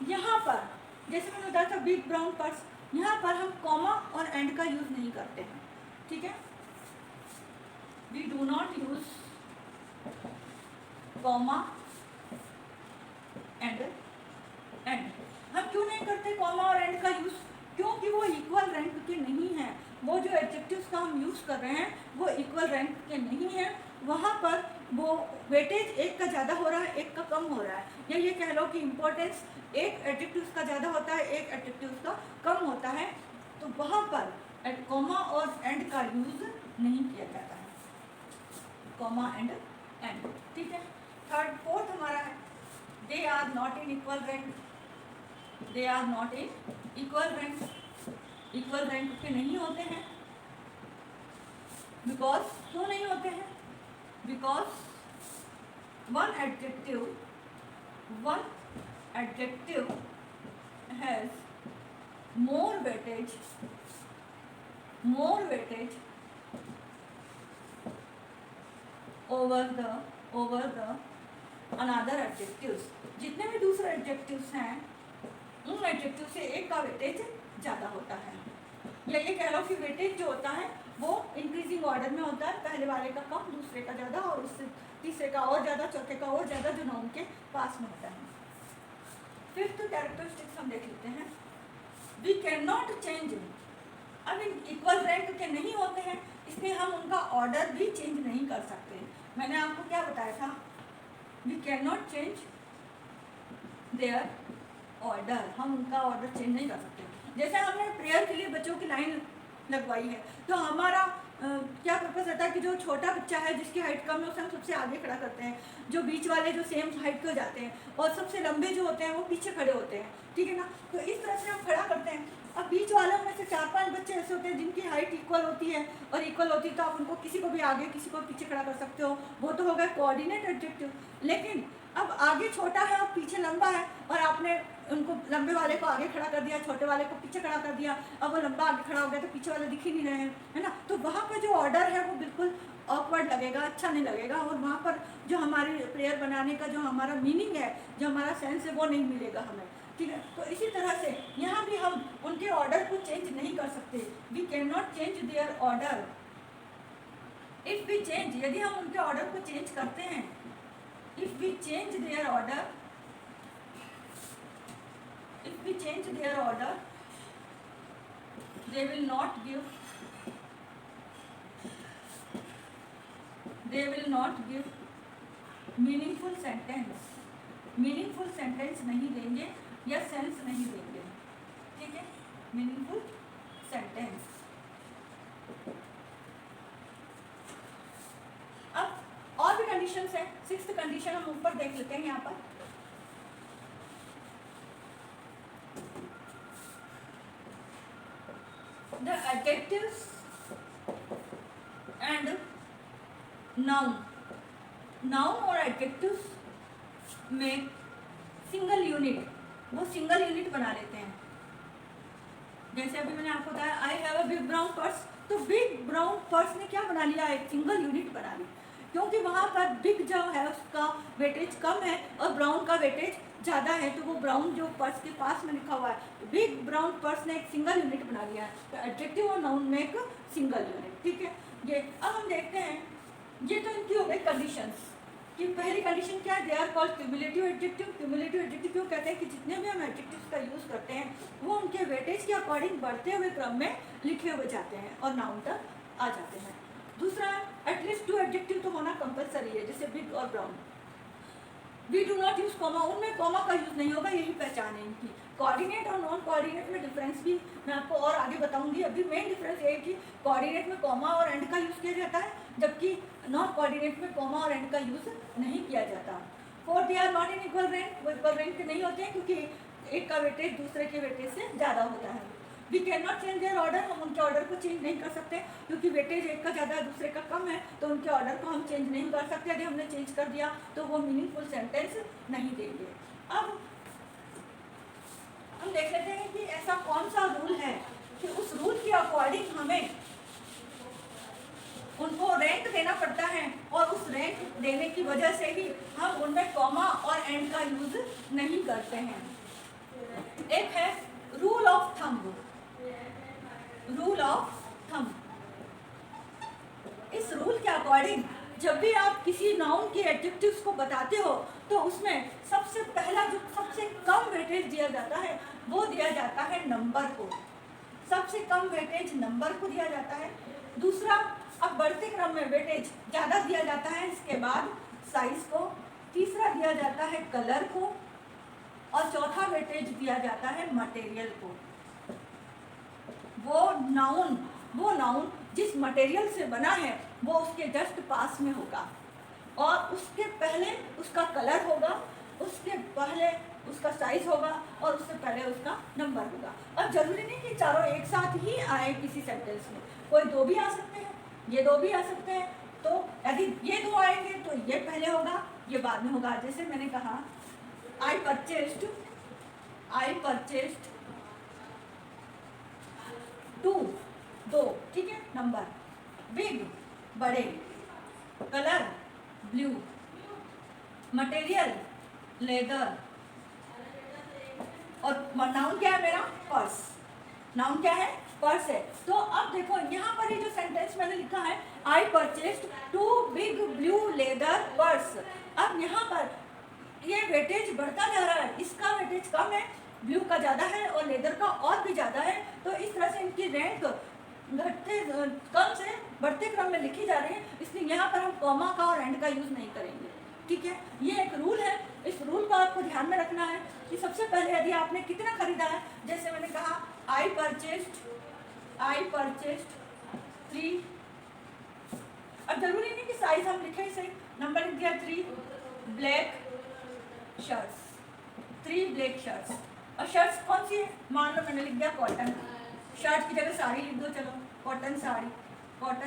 यहाँ पर जैसे मैंने बताया था बिग ब्राउन पर्स, यहाँ पर हम कॉमा और एंड का यूज नहीं करते हैं, ठीक है। We do not use comma and हम क्यों नहीं करते कॉमा और एंड का यूज, क्योंकि वो इक्वल रैंक के नहीं है। वो जो एडजेक्टिव्स का हम यूज कर रहे हैं वो इक्वल रैंक के नहीं है, वहाँ पर वो वेटेज एक का ज़्यादा हो रहा है, एक का कम हो रहा है, या ये कह लो कि इम्पोर्टेंस एक एडजेक्टिव्स का ज़्यादा होता है, एक एडजेक्टिव्स का कम होता है, तो वहाँ पर कॉमा और एंड का यूज नहीं किया जाता है, कॉमा एंड, ठीक है। फोर्थ हमारा है they are not in equal rank. They are not in equal rank, equal rank के नहीं होते हैं। बिकॉज क्यों नहीं होते हैं? Because one adjective has more weightage over the another adjectives। जितने भी दूसरे एडजेक्टिव्स हैं उन एडजेक्टिव से एक का वेटेज ज़्यादा होता है, या ये कह लो कि वेटेज जो होता है वो इंक्रीजिंग ऑर्डर में होता है, पहले वाले का कम, दूसरे का ज़्यादा, और उससे तीसरे का और ज़्यादा, चौथे का और ज़्यादा, जो नाउन के पास में होता है। फिफ्थ कैरेक्टरिस्टिक्स हम देख लेते हैं। We can not change. अब इक्वल रैंक के नहीं होते हैं, इसलिए हम उनका ऑर्डर भी चेंज नहीं कर सकते। मैंने आपको क्या बताया था? We can not change their order, हम उनका ऑर्डर चेंज नहीं कर सकते। जैसे हमने प्रेयर के लिए बच्चों की लाइन लगवाई है, तो हमारा क्या पर्पस रहता है कि जो छोटा बच्चा है जिसकी हाइट कम है उसे हम सबसे आगे खड़ा करते हैं, जो बीच वाले जो सेम हाइट के हो जाते हैं, और सबसे लंबे जो होते हैं वो पीछे खड़े होते हैं, ठीक है ना। तो इस तरह से हम खड़ा करते हैं। अब बीच वालों में से 4-5 बच्चे ऐसे होते हैं जिनकी हाइट इक्वल होती है, और इक्वल होती है तो आप उनको किसी को भी आगे किसी को पीछे खड़ा कर सकते हो, वो तो होगा कोऑर्डिनेट एडजेक्टिव। लेकिन अब आगे छोटा है और पीछे लंबा है, और आपने उनको लंबे वाले को आगे खड़ा कर दिया, छोटे वाले को पीछे खड़ा कर दिया, अब वो लंबा आगे खड़ा हो गया तो पीछे वाले दिख ही नहीं रहे हैं, है ना। तो वहाँ पर जो ऑर्डर है वो बिल्कुल ऑकवर्ड लगेगा, अच्छा नहीं लगेगा, और वहाँ पर जो हमारी प्रेयर बनाने का जो हमारा मीनिंग है, जो हमारा सेंस है, वो नहीं मिलेगा हमें, ठीक है। तो इसी तरह से यहाँ भी हम उनके ऑर्डर को चेंज नहीं कर सकते। We can not change their order. If we change, यदि हम उनके ऑर्डर को चेंज करते हैं, if we change their order, they will not give meaningful sentence नहीं देंगे या सेंस नहीं देंगे, ठीक है। Meaningful sentence. अब और भी कंडीशंस है। 6th कंडीशन हम ऊपर देख लेते हैं यहाँ पर। The adjectives and noun और adjectives में सिंगल यूनिट, वो सिंगल यूनिट बना लेते हैं। जैसे अभी मैंने आपको बताया I have a big brown purse, तो बिग ब्राउन पर्स ने क्या बना लिया? एक सिंगल यूनिट बना ली, क्योंकि वहाँ पर बिग जो है उसका वेटेज कम है और ब्राउन का वेटेज ज़्यादा है, तो वो ब्राउन जो पर्स के पास में लिखा हुआ है बिग ब्राउन पर्स ने एक सिंगल यूनिट बना लिया है। तो एडजेक्टिव और नाउन में एक सिंगल यूनिट, ठीक है। ये अब हम देखते हैं, ये तो इनकी हो गई कंडीशंस कि पहली कंडीशन क्या है? They are called cumulative adjective. Cumulative adjective क्यों कहते हैं? कि जितने भी हम एडजेक्टिव्स का यूज़ करते हैं वो उनके वेटेज के अकॉर्डिंग बढ़ते हुए क्रम में लिखे हुए जाते हैं और नाउन तक आ जाते हैं। दूसरा, एटलीस्ट 2 एडजेक्टिव तो होना कंपलसरी है, जैसे बिग और brown. We do not use comma, उनमें कॉमा का यूज नहीं होगा, यही पहचान है इनकी। कोऑर्डिनेट और नॉन कोऑर्डिनेट में डिफरेंस भी मैं आपको और आगे बताऊंगी। अभी मेन डिफरेंस ये है कि कोऑर्डिनेट में कॉमा और एंड का यूज किया जाता है, जबकि नॉन कोऑर्डिनेट में कॉमा और एंड का यूज नहीं किया जाता। 4, they are not in equal rank, वो इक्वल रैंक के नहीं होते हैं क्योंकि एक का वेटेज दूसरे के वेटेज से ज़्यादा होता है। We can not change their order, हम उनके ऑर्डर को चेंज नहीं कर सकते क्योंकि वेटेज एक का ज़्यादा है दूसरे का कम है, तो उनके ऑर्डर को हम चेंज नहीं कर सकते। यदि हमने चेंज कर दिया तो वो मीनिंगफुल सेंटेंस नहीं देंगे। अब हम देख लेते हैं कि ऐसा कौन सा रूल है कि उस रूल के अकॉर्डिंग हमें उनको रैंक देना पड़ता है, और उस रैंक देने की वजह से ही हम उनमें कॉमा और एंड का यूज नहीं करते हैं। एक है rule of thumb. Rule of thumb, इस रूल के अकॉर्डिंग जब भी आप किसी नाउन के एडजेक्टिव्स को बताते हो तो उसमें सबसे पहला जो सबसे कम वेटेज दिया जाता है वो दिया जाता है नंबर को। सबसे कम वेटेज नंबर को दिया जाता है। दूसरा, अब बढ़ते क्रम में वेटेज ज़्यादा दिया जाता है, इसके बाद साइज को। तीसरा दिया जाता है कलर को, और चौथा वेटेज दिया जाता है मटेरियल को। वो नाउन जिस मटेरियल से बना है वो उसके जस्ट पास में होगा, और उसके पहले उसका कलर होगा, उसके पहले उसका साइज होगा और उससे पहले उसका नंबर होगा। अब जरूरी नहीं कि चारों एक साथ ही आए किसी सेंटेंस में, कोई दो भी आ सकते हैं, ये दो भी आ सकते हैं। तो यदि ये दो आएंगे तो ये पहले होगा, ये बाद में होगा। जैसे मैंने कहा आई परचेस्ड टू, दो, ठीक है, नंबर, बिग, बड़े, कलर ब्लू, मटेरियल लेदर, और नाउन क्या है मेरा, पर्स। नाउन क्या है, पर्स है। तो अब देखो यहाँ पर ये जो सेंटेंस मैंने लिखा है I purchased 2 big blue leather purse. अब यहाँ पर ये वेटेज बढ़ता जा रहा है, इसका वेटेज कम है, ब्लू का ज़्यादा है और लेदर का और भी ज़्यादा है। तो इस तरह से इनकी रैंक घटते कम से बढ़ते क्रम में लिखी जा रही है, इसलिए यहाँ पर हम कॉमा का और एंड का यूज़ नहीं करेंगे, ठीक है। ये एक रूल है, इस रूल को आपको ध्यान में रखना है कि सबसे पहले यदि आपने कितना खरीदा है, जैसे मैंने कहा आई परचेस्ड 3, अब जरूरी नहीं कि साइज हम लिखे ही सही, नंबर लिख दिया 3 ब्लैक शर्ट्स, 3 ब्लैक शर्ट्स। और शर्ट्स कौन सी है, मान लो मैंने लिख दिया कॉटन, शर्ट की जगह साड़ी लिख दो, चलो कॉटन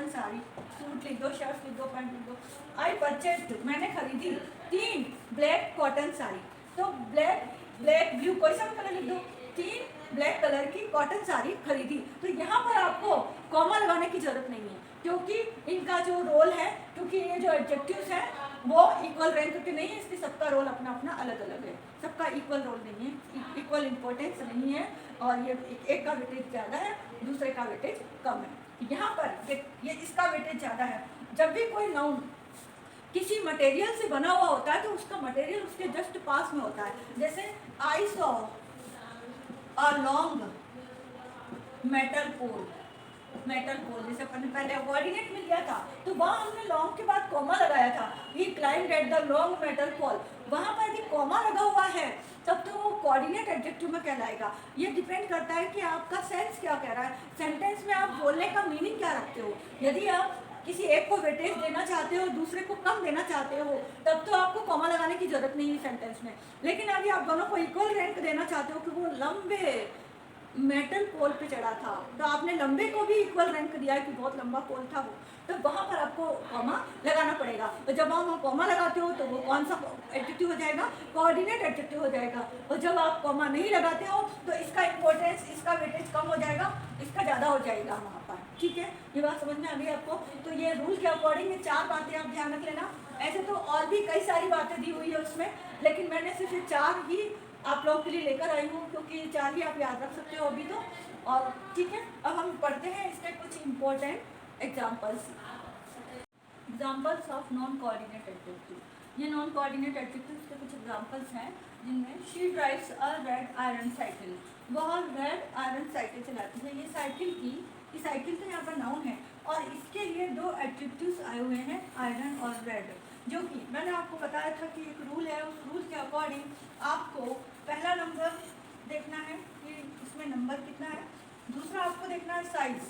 साड़ी, सूट लिख दो, शर्ट लिख दो, पैंट लिख दो। आई परचेस्ड मैंने खरीदी 3 ब्लैक कॉटन साड़ी, तो ब्लैक ब्लू कोई सा कलर लिख दो, 3 ब्लैक कलर की कॉटन साड़ी खरीदी। तो यहाँ पर आपको कॉमा लगाने की जरूरत नहीं है, क्योंकि इनका जो रोल है, क्योंकि ये जो एडजेक्टिव्स है वो इक्वल रैंक के नहीं है, इसलिए सबका रोल अपना अपना अलग अलग है, सबका इक्वल रोल नहीं है, इक्वल इम्पोर्टेंस नहीं है, और ये एक का वेटेज ज़्यादा है, दूसरे का वेटेज कम है। यहाँ पर ये इसका वेटेज ज़्यादा है। जब भी कोई नाउन किसी मटेरियल से बना हुआ होता है तो उसका मटेरियल उसके जस्ट पास में होता है। जैसे I saw a long metal pole, जैसे अपन ने पहले कोऑर्डिनेट में लिया था, तो वहाँ हमने लॉन्ग के बाद कॉमा लगाया था, he climbed at the long metal pole. वहाँ पर यदि कॉमा लगा हुआ है तब तो वो कोऑर्डिनेट एडजेक्टिव में कहलाएगा। ये डिपेंड करता है कि आपका सेंस क्या कह रहा है, सेंटेंस में आप बोलने का मीनिंग क्या रखते हो। यदि आप किसी एक को वेटेज देना चाहते हो, दूसरे को कम देना चाहते हो, तब तो आपको कॉमा लगाने की जरूरत नहीं है सेंटेंस में। लेकिन यदि आप दोनों को इक्वल रैंक देना चाहते हो कि वो लंबे मेटल पोल पे चढ़ा था, तो आपने लंबे को भी इक्वल रैंक दिया है कि बहुत लंबा पोल था वो, तो वहाँ पर आपको कॉमा लगाना पड़ेगा। तो जब आप कॉमा लगाते हो तो वो कौन सा एडजेक्टिव हो जाएगा, कोऑर्डिनेट एडजेक्टिव हो जाएगा। और जब आप कॉमा नहीं लगाते हो तो इसका इंपॉर्टेंस, इसका वेटेज कम हो जाएगा, इसका ज़्यादा हो जाएगा वहाँ पर, ठीक है। ये बात समझ में आ गई आपको। तो ये रूल के अकॉर्डिंग ये 4 बातें आप ध्यान रख लेना। ऐसे तो और भी कई सारी बातें दी हुई है उसमें, लेकिन मैंने सिर्फ ये 4 ही आप लोगों के लिए लेकर आई हूँ, क्योंकि 4 ही आप याद रख सकते हो अभी तो। और ठीक है, अब हम पढ़ते हैं इसके कुछ important examples of non coordinate adjective. ये नॉन कोऑर्डिनेट एडजेक्टिव्स के कुछ एग्जाम्पल्स हैं, जिनमें she drives a red iron cycle, वह रेड आयरन साइकिल चलाती है। ये साइकिल तो यहाँ पर नाउन है, और इसके लिए 2 एडजेक्टिव्स आए हुए हैं, आयरन और रेड, जो कि मैंने आपको बताया था कि एक रूल है, उस रूल के अकॉर्डिंग आपको पहला नंबर देखना है कि इसमें नंबर कितना है, दूसरा आपको देखना है साइज।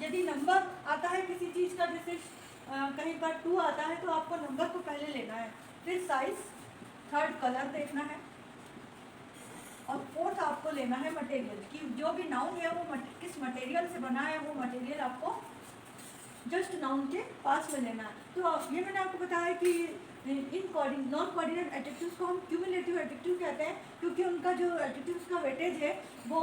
यदि नंबर आता है किसी चीज़ का, जैसे कहीं पर 2 आता है तो आपको नंबर को पहले लेना है, फिर साइज, थर्ड कलर देखना है, और फोर्थ आपको लेना है मटेरियल, कि जो भी नाउन है वो किस मटेरियल से बना है, वो मटेरियल आपको जस्ट नाउन के पास में लेना है। तो ये मैंने आपको बताया कि नॉन कोऑर्डिनेट एडजेक्टिव्स को हम क्यूमुलेटिव एडजेक्टिव कहते हैं, क्योंकि उनका जो एडजेक्टिव्स का वेटेज है वो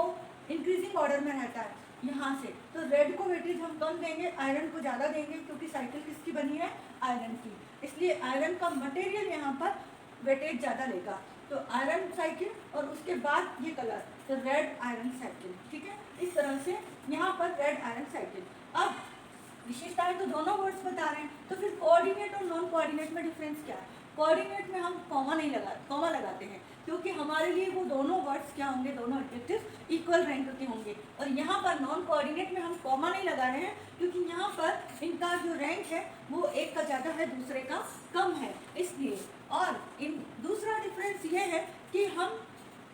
इंक्रीजिंग ऑर्डर में रहता है यहाँ से। तो रेड को वेटेज हम कम देंगे, आयरन को ज़्यादा देंगे, क्योंकि साइकिल किसकी बनी है, आयरन की, इसलिए आयरन का मटेरियल यहाँ पर वेटेज ज़्यादा लेगा। तो आयरन साइकिल और उसके बाद ये कलर, तो रेड आयरन साइकिल, ठीक है। इस तरह से यहाँ पर रेड आयरन साइकिल। अब विशेषताएं तो दोनों वर्ड्स बता रहे हैं, तो फिर कोऑर्डिनेट और नॉन कोऑर्डिनेट में डिफरेंस क्या है। कोऑर्डिनेट में हम कॉमा लगाते हैं, क्योंकि हमारे लिए वो दोनों वर्ड्स क्या होंगे, दोनों एडजेक्टिव्स इक्वल रैंक के होंगे। और यहाँ पर नॉन कोऑर्डिनेट में हम कॉमा नहीं लगा रहे हैं, क्योंकि यहाँ पर इनका जो रैंक है वो एक का ज़्यादा है, दूसरे का कम है, इसलिए। और इन दूसरा डिफरेंस ये है कि हम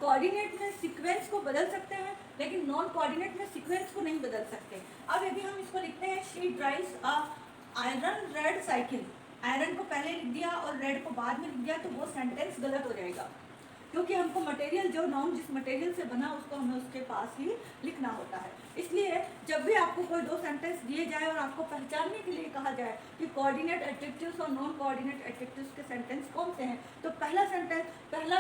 कोऑर्डिनेट में सीक्वेंस को बदल सकते हैं, लेकिन नॉन कोऑर्डिनेट में सीक्वेंस को नहीं बदल सकते। अब यदि हम इसको लिखते हैं, she drives a iron red cycle, iron को पहले लिख दिया और रेड को बाद में लिख दिया तो वो सेंटेंस गलत हो जाएगा, क्योंकि हमको मटेरियल जो नाउन जिस मटेरियल से बना उसको हमें उसके पास ही लिखना होता है। इसलिए जब भी आपको कोई दो सेंटेंस दिए जाए और आपको पहचानने के लिए कहा जाए कि कोऑर्डिनेट एडजेक्टिव्स और नॉन कोऑर्डिनेट एडजेक्टिव्स के सेंटेंस कौन से हैं, तो पहला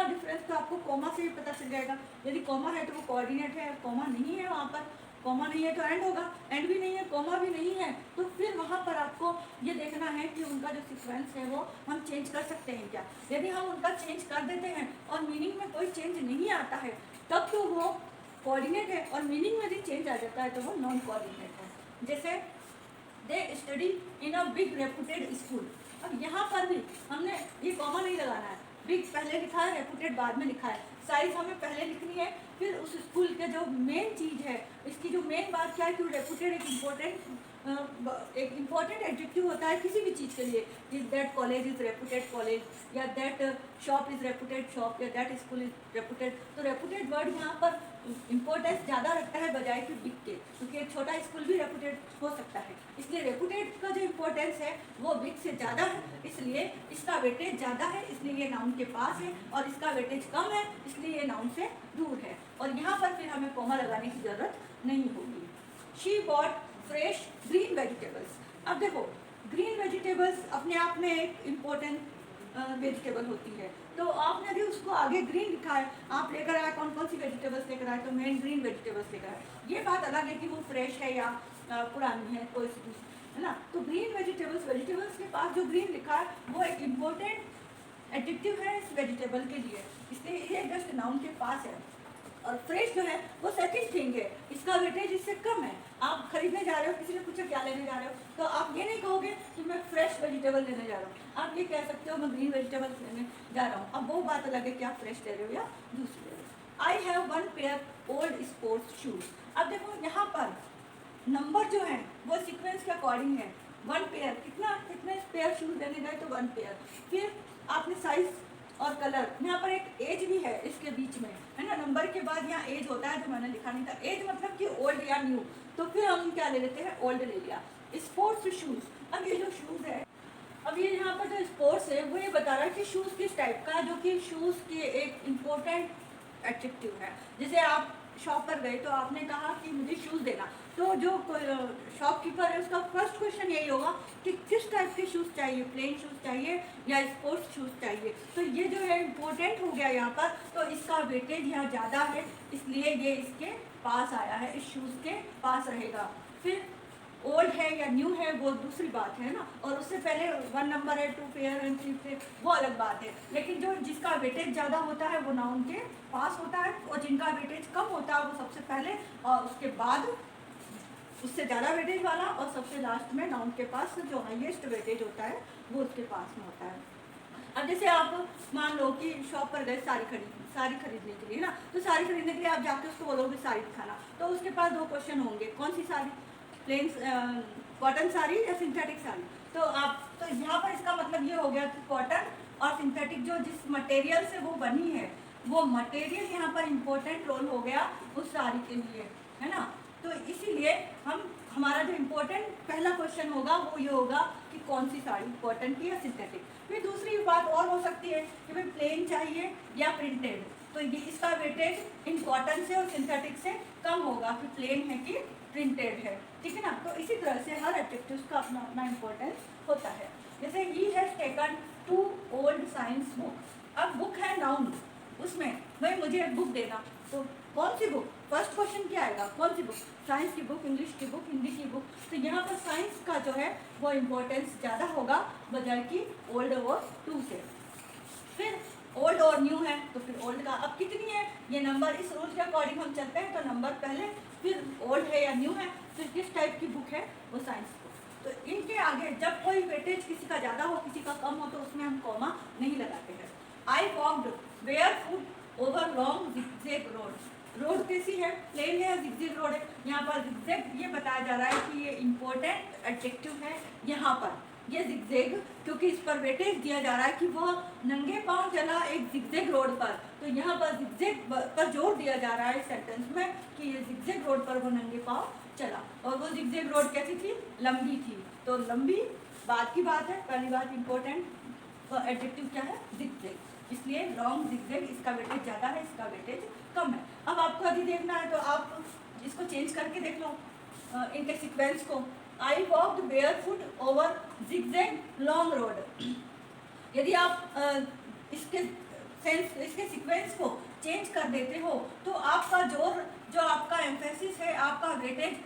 डिफरेंस तो आपको कॉमा से ही पता चल जाएगा। यदि कॉमा है तो वो कोऑर्डिनेट है, कॉमा नहीं है वहाँ पर, कॉमा नहीं है तो एंड होगा, एंड भी नहीं है, कॉमा भी नहीं है, तो फिर वहाँ पर आपको ये देखना है कि उनका जो सीक्वेंस है वो हम चेंज कर सकते हैं क्या। यदि हम उनका चेंज कर देते हैं और मीनिंग में कोई चेंज नहीं आता है तब तो वो कोऑर्डिनेट है, और मीनिंग में यदि चेंज आ जाता है तो वो नॉन कोऑर्डिनेट है। जैसे they study in a big reputed school, अब यहाँ पर भी हमने ये कॉमा नहीं लगाना है, बिग पहले लिखा है, रेपुटेड बाद में लिखा है, साइज हमें पहले लिखनी है, फिर उस स्कूल के जो मेन चीज़ है, इसकी जो मेन बात क्या है कि रेपुटेड एक इम्पॉर्टेंट एडजेक्टिव होता है किसी भी चीज़ के लिए, that college is reputed college, या that shop is reputed shop, या दैट स्कूल इज़ रेपुटेड। तो रेपुटेड वर्ड यहाँ पर इम्पोर्टेंस ज़्यादा रखता है बजाय कि बिग के, क्योंकि एक छोटा स्कूल भी रेपुटेड हो सकता है। इसलिए रेपुटेड का जो इम्पोर्टेंस है वो बिग से ज़्यादा है, इसलिए इसका वेटेज ज़्यादा है, इसलिए ये नाउन के पास है, और इसका वेटेज कम है इसलिए ये नाउन से दूर है, और यहाँ पर फिर हमें कॉमा लगाने की ज़रूरत नहीं होगी। She bought fresh green vegetables. अब देखो ग्रीन वेजिटेबल्स अपने आप में एक इम्पोर्टेंट वेजिटेबल होती है, तो आपने यदि उसको आगे ग्रीन लिखा है, आप लेकर आए कौन कौन सी वेजिटेबल्स लेकर आए, तो मेन ग्रीन वेजिटेबल्स लेकर आए। ये बात अलग है कि वो फ्रेश है या पुरानी है, कोई है ना। तो ग्रीन वेजिटेबल्स के पास जो ग्रीन लिखा है वो एक इम्पोर्टेंट एडजेक्टिव है इस वेजिटेबल के लिए, इसलिए ये जस्ट नाउन के पास है। और फ्रेश जो है वो सेकंड थिंग है, इसका वेटेज इससे कम है। आप खरीदने जा रहे हो, किसी ने पूछा क्या लेने जा रहे हो, तो आप ये नहीं कहोगे कि मैं फ्रेश वेजिटेबल लेने जा रहा हूँ, आप ये कह सकते हो मैं ग्रीन वेजिटेबल लेने जा रहा हूँ। अब वो बात अलग है कि आप फ्रेश ले रहे हो या दूसरी ले रहे हो। I have 1 pair old sports shoes. अब देखो यहाँ पर नंबर जो है वो सीक्वेंस के अकॉर्डिंग है। 1 पेयर कितने पेयर शूज लेने गए, तो 1 पेयर। फिर आपने साइज और कलर, यहाँ पर एक एज भी है इसके बीच में, है ना, नंबर के बाद यहाँ एज होता है जो मैंने लिखा नहीं था, एज मतलब कि ओल्ड या न्यू, तो फिर हम क्या ले लेते हैं, ओल्ड ले लिया। स्पोर्ट्स शूज़, अब ये जो शूज़ है, अब ये यहाँ पर जो स्पोर्ट्स है वो ये बता रहा है कि शूज़ किस टाइप का है, जो कि शूज़ के एक इम्पोर्टेंट एडजेक्टिव है। जैसे आप शॉप पर गए तो आपने कहा कि मुझे शूज़ देना, तो जो शॉपकीपर है उसका फर्स्ट क्वेश्चन यही होगा कि किस टाइप के शूज़ चाहिए, प्लेन शूज़ चाहिए या स्पोर्ट्स शूज़ चाहिए। तो ये जो है इम्पोर्टेंट हो गया यहाँ पर, तो इसका वेटेज यहाँ ज़्यादा है, इसलिए ये इसके पास आया है, इस शूज़ के पास रहेगा। फिर ओल्ड है या न्यू है वो दूसरी बात है ना, और उससे पहले 1 नंबर है, 2 पेयर एंड 3 पेयर, वो अलग बात है। लेकिन जो जिसका वेटेज ज़्यादा होता है वो नाउन के पास होता है, और जिनका वेटेज कम होता है वो सबसे पहले, और उसके बाद उससे ज़्यादा वेटेज वाला, और सबसे लास्ट में नाउन के पास जो हाईएस्ट वेटेज होता है वो उसके पास में होता है। अब जैसे आप मान लो कि शॉप पर गए साड़ी खरीदने के लिए ना, तो साड़ी खरीदने के लिए आप जाके उसको बोलोगे साड़ी दिखाना, तो उसके पास 2 क्वेश्चन होंगे, कौन सी साड़ी, प्लेन कॉटन साड़ी या सिंथेटिक साड़ी। तो यहाँ पर इसका मतलब ये हो गया कि कॉटन और सिंथेटिक जो जिस मटेरियल से वो बनी है वो मटेरियल यहाँ पर इम्पोर्टेंट रोल हो गया उस साड़ी के लिए, है ना। तो इसीलिए हमारा जो इम्पोर्टेंट पहला क्वेश्चन होगा वो ये होगा कि कौन सी साड़ी, कॉटन की या सिंथेटिक। फिर दूसरी बात और हो सकती है कि भाई प्लेन चाहिए या प्रिंटेड, तो ये इसका वेटेज इन कॉटन से और सिंथेटिक से कम होगा कि प्लेन है कि प्रिंटेड है, ठीक है ना। तो इसी तरह से हर एडजेक्टिव का अपना अपना इम्पोर्टेंस होता है। जैसे he has taken 2 old science book, अब बुक है नाउन, उसमें भाई मुझे एक बुक देना, तो कौन सी बुक, फर्स्ट क्वेश्चन क्या आएगा, कौन सी बुक, साइंस की बुक, इंग्लिश की बुक, हिंदी की बुक। तो यहाँ पर साइंस का जो है वो इम्पोर्टेंस ज़्यादा होगा बजाय कि ओल्ड और 2 से। फिर ओल्ड और न्यू है तो फिर ओल्ड का अब कितनी है, ये नंबर इस रूल के अकॉर्डिंग हम चलते हैं, तो नंबर पहले, फिर ओल्ड है या न्यू है, फिर किस टाइप की बुक है वो साइंस बुक। तो इनके आगे जब कोई वेटेज किसी का ज़्यादा हो किसी का कम हो तो उसमें हम कॉमा नहीं लगाते हैं। I walked barefoot over long zigzag road कैसी है, प्लेन है या जिगजैग रोड है। यहाँ पर जिगजैग ये बताया जा रहा है कि ये इम्पोर्टेंट एडजेक्टिव है यहाँ पर, ये जिगजैग, क्योंकि इस पर वेटेज दिया जा रहा है कि वह नंगे पांव चला एक जिगजैग रोड पर, तो यहाँ पर जिगजैग पर जोर दिया जा रहा है इस सेंटेंस में कि ये जिगजैग रोड पर वो नंगे पांव चला। और वो जिगजैग रोड कैसी थी, लंबी थी, तो लंबी बाद की बात है, पहली बात इम्पोर्टेंट एडजेक्टिव क्या है, जिगजैग। इसलिए लॉन्ग जिगजैग, इसका वेटेज ज़्यादा है, इसका वेटेज कम है। अब आपको यदि देखना है तो आप इसको चेंज करके देख लो इनके सीक्वेंस को। I walked barefoot over zigzag long road. यदि आप इसके सेंस, इसके सीक्वेंस को चेंज कर देते हो तो आपका जोर, जो आपका एम्फेसिस है, आपका वेटेज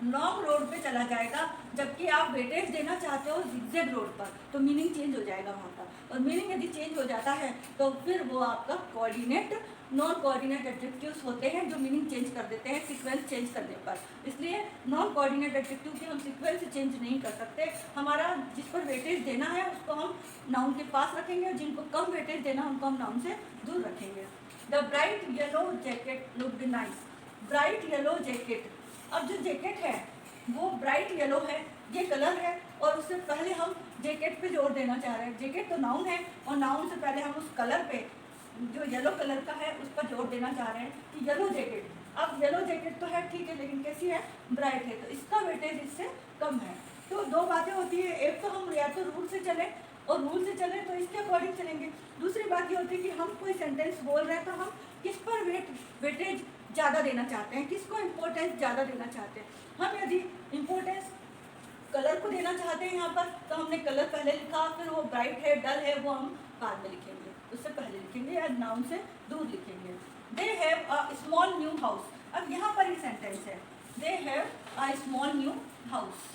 लॉन्ग रोड पे चला जाएगा, जबकि आप वेटेज देना चाहते हो जिगजैग रोड पर, तो मीनिंग चेंज हो जाएगा वहाँ का। और मीनिंग यदि चेंज हो जाता है तो फिर वो आपका कोऑर्डिनेट, नॉन कोऑर्डिनेट एडजेक्टिव्स होते हैं जो मीनिंग चेंज कर देते हैं सीक्वेंस चेंज करने पर। इसलिए नॉन कोऑर्डिनेट एडजेक्टिव की हम सीक्वेंस चेंज नहीं कर सकते। हमारा जिस पर वेटेज देना है उसको हम नाउन के पास रखेंगे, और जिनको कम वेटेज देना उनको हम नाउन से दूर रखेंगे। The bright yellow jacket looked nice. Bright yellow jacket, अब जो जैकेट है वो ब्राइट येलो है, ये कलर है, और उससे पहले हम जैकेट पे जोर देना चाह रहे हैं। जैकेट तो नाउन है, और नाउन से पहले हम उस कलर पे, जो येलो कलर का है, उस पर जोर देना चाह रहे हैं कि येलो जैकेट। अब येलो जैकेट तो है ठीक है, लेकिन कैसी है, ब्राइट है, तो इसका वेटेज इससे कम है। तो दो बातें होती है, एक तो हम या तो रूल से चले, और रूल से चले तो इसके अकॉर्डिंग चलेंगे। दूसरी बात ये होती है कि हम कोई सेंटेंस बोल रहे हैं तो हम किस पर वेटेज ज़्यादा देना चाहते हैं, किसको इम्पोर्टेंस ज़्यादा देना चाहते हैं। हम यदि इम्पोर्टेंस कलर को देना चाहते हैं यहाँ पर, तो हमने कलर पहले लिखा, फिर वो ब्राइट है, डल है, वो हम बाद में लिखेंगे, उससे पहले लिखेंगे या नाउन से दूर लिखेंगे। They have a small new house. अब यहाँ पर ये सेंटेंस है, they have a small new house.